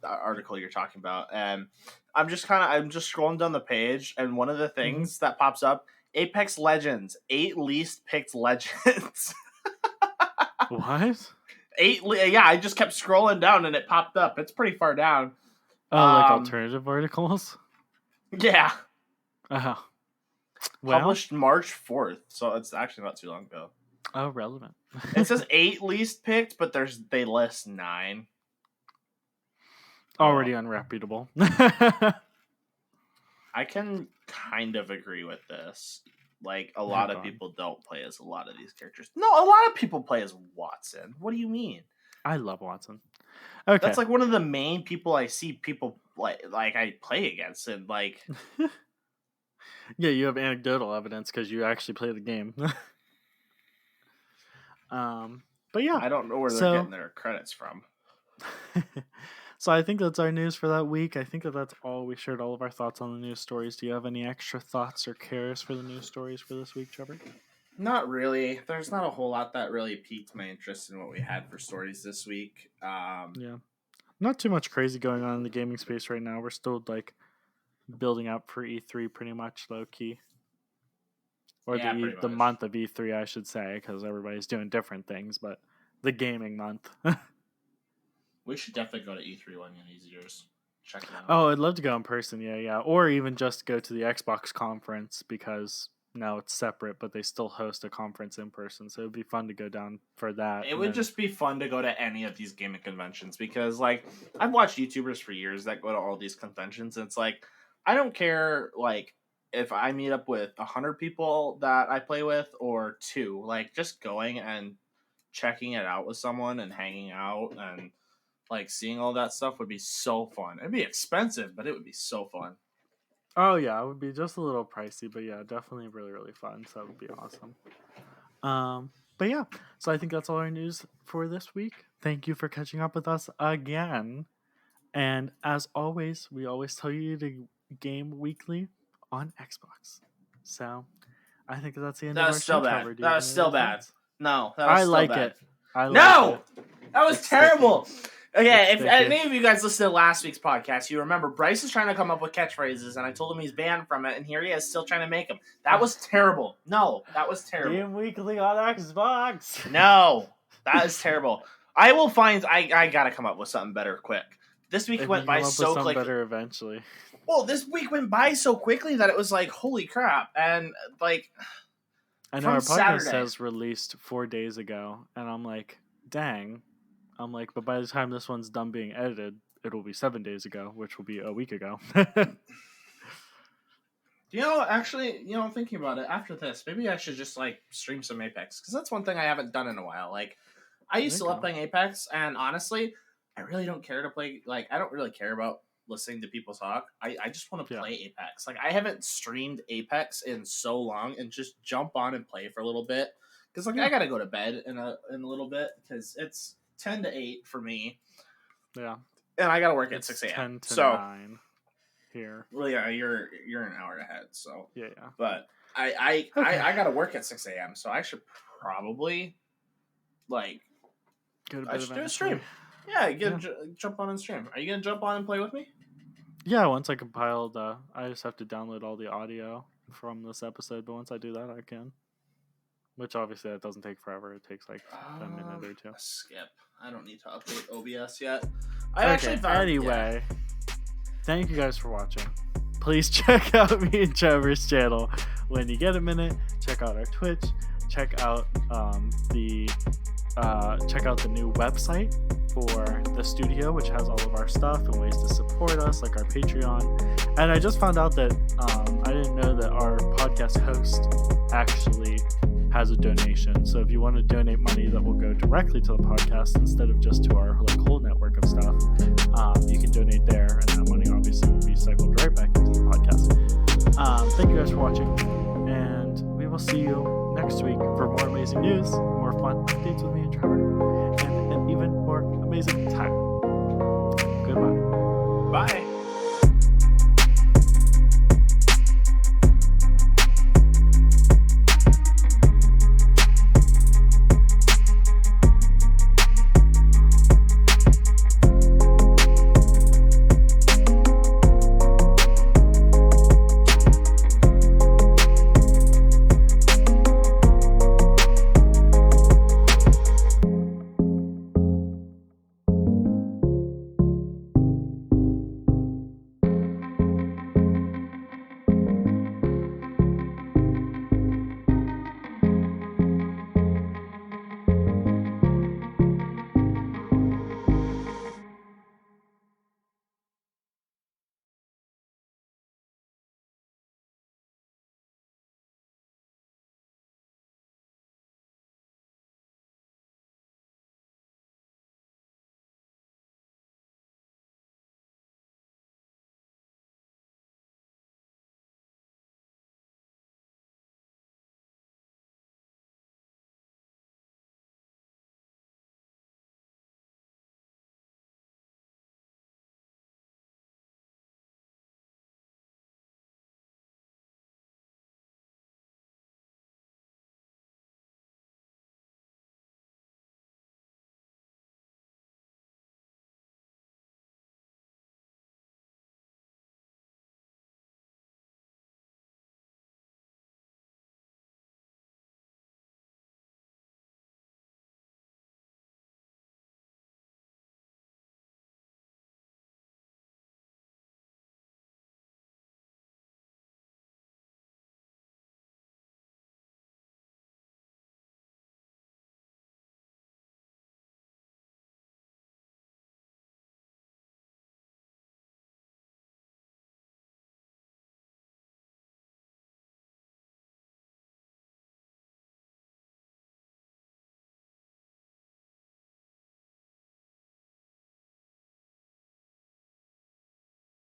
article you're talking about, and I'm just scrolling down the page, and one of the Mm-hmm. things that pops up: Apex Legends, 8 least picked legends. What? Yeah, I just kept scrolling down, and it popped up. It's pretty far down. Oh, like alternative articles? Yeah. Oh. Well, Published March 4th, so it's actually not too long ago. oh, relevant. It says 8 least picked, but they list 9. Already unreputable. I can kind of agree with this. Like, a Oh, lot of God. people don't play as a lot of these characters. No, a lot of people play as Watson. What do you mean? I love Watson. Okay. That's like one of the main people I see people like I play against, and like Yeah, you have anecdotal evidence because you actually play the game. But yeah. I don't know where they're So getting their credits from. so I think that's our news for that week. I think that's all. We shared all of our thoughts on the news stories. Do you have any extra thoughts or cares for the news stories for this week, Trevor? Not really. There's not a whole lot that really piqued my interest in what we had for stories this week. Yeah. Not too much crazy going on in the gaming space right now. We're still like building up for E3 pretty much low key. Or Yeah, pretty the much. month of E3, I should say, because everybody's doing different things, but the gaming month. We should definitely go to E3 one of these years. Check it out. Oh, I'd love to go in person, yeah. Or even just go to the Xbox conference because now it's separate, but they still host a conference in person, so it'd be fun to go down for that. It would just be fun to go to any of these gaming conventions because, like, I've watched YouTubers for years that go to all these conventions, and it's like, I don't care, like, if I meet up with 100 people that I play with or 2. Like, just going and checking it out with someone and hanging out and, like, seeing all that stuff would be so fun. It'd be expensive, but it would be so fun. Oh yeah, it would be just a little pricey, but yeah, definitely really really fun. So that would be awesome. But yeah, so I think that's all our news for this week. Thank you for catching up with us again. And as always, we always tell you to game weekly on Xbox. So I think that's the end That of was our show, still bad. Trevor. Do you That have was any still other bad. thoughts? No, that was I still like bad. it. I like No! it. That was It's terrible. Okay, It's if any of you guys listened to last week's podcast, you remember Bryce is trying to come up with catchphrases, and I told him he's banned from it, and here he is still trying to make them. That was terrible. No, that was terrible. Game weekly on Xbox. No, that is terrible. I will find. I gotta come up with something better quick. This week If went you by come up so with something quickly. better eventually. Well, this week went by so quickly that it was like, holy crap! And like, I know from our podcast Saturday. says released 4 days ago, and I'm like, dang. I'm like, but by the time this one's done being edited, it'll be 7 days ago, which will be a week ago. Actually, thinking about it, after this, maybe I should just like stream some Apex, because that's one thing I haven't done in a while. Like, I used to love playing Apex, and honestly, I really don't care to play. Like, I don't really care about listening to people talk. I just want to play Apex. Like, I haven't streamed Apex in so long, and just jump on and play for a little bit, because like I gotta go to bed in a little bit, because it's 10 to 8 for me. Yeah, and I gotta work at it's 6 a.m. 10 to 9 here. Well, yeah, you're an hour ahead, so yeah. But I gotta work at 6 a.m. So I should probably I should do a stream. Yeah, jump on and stream. Are you gonna jump on and play with me? Yeah, once I compile I just have to download all the audio from this episode. But once I do that, I can. Which obviously that doesn't take forever. It takes like a minute or two. Skip. I don't need to update OBS yet. Anyway, thank you guys for watching. Please check out me and Trevor's channel when you get a minute. Check out our Twitch. Check out the new website for the studio, which has all of our stuff and ways to support us, like our Patreon. And I just found out that I didn't know that our podcast host actually has a donation. So if you want to donate money that will go directly to the podcast instead of just to our whole network of stuff, you can donate there, and that money obviously will be cycled right back into the podcast. Thank you guys for watching, and we will see you next week for more amazing news, more fun updates with me and Trevor, and an even more amazing time. Goodbye. Bye.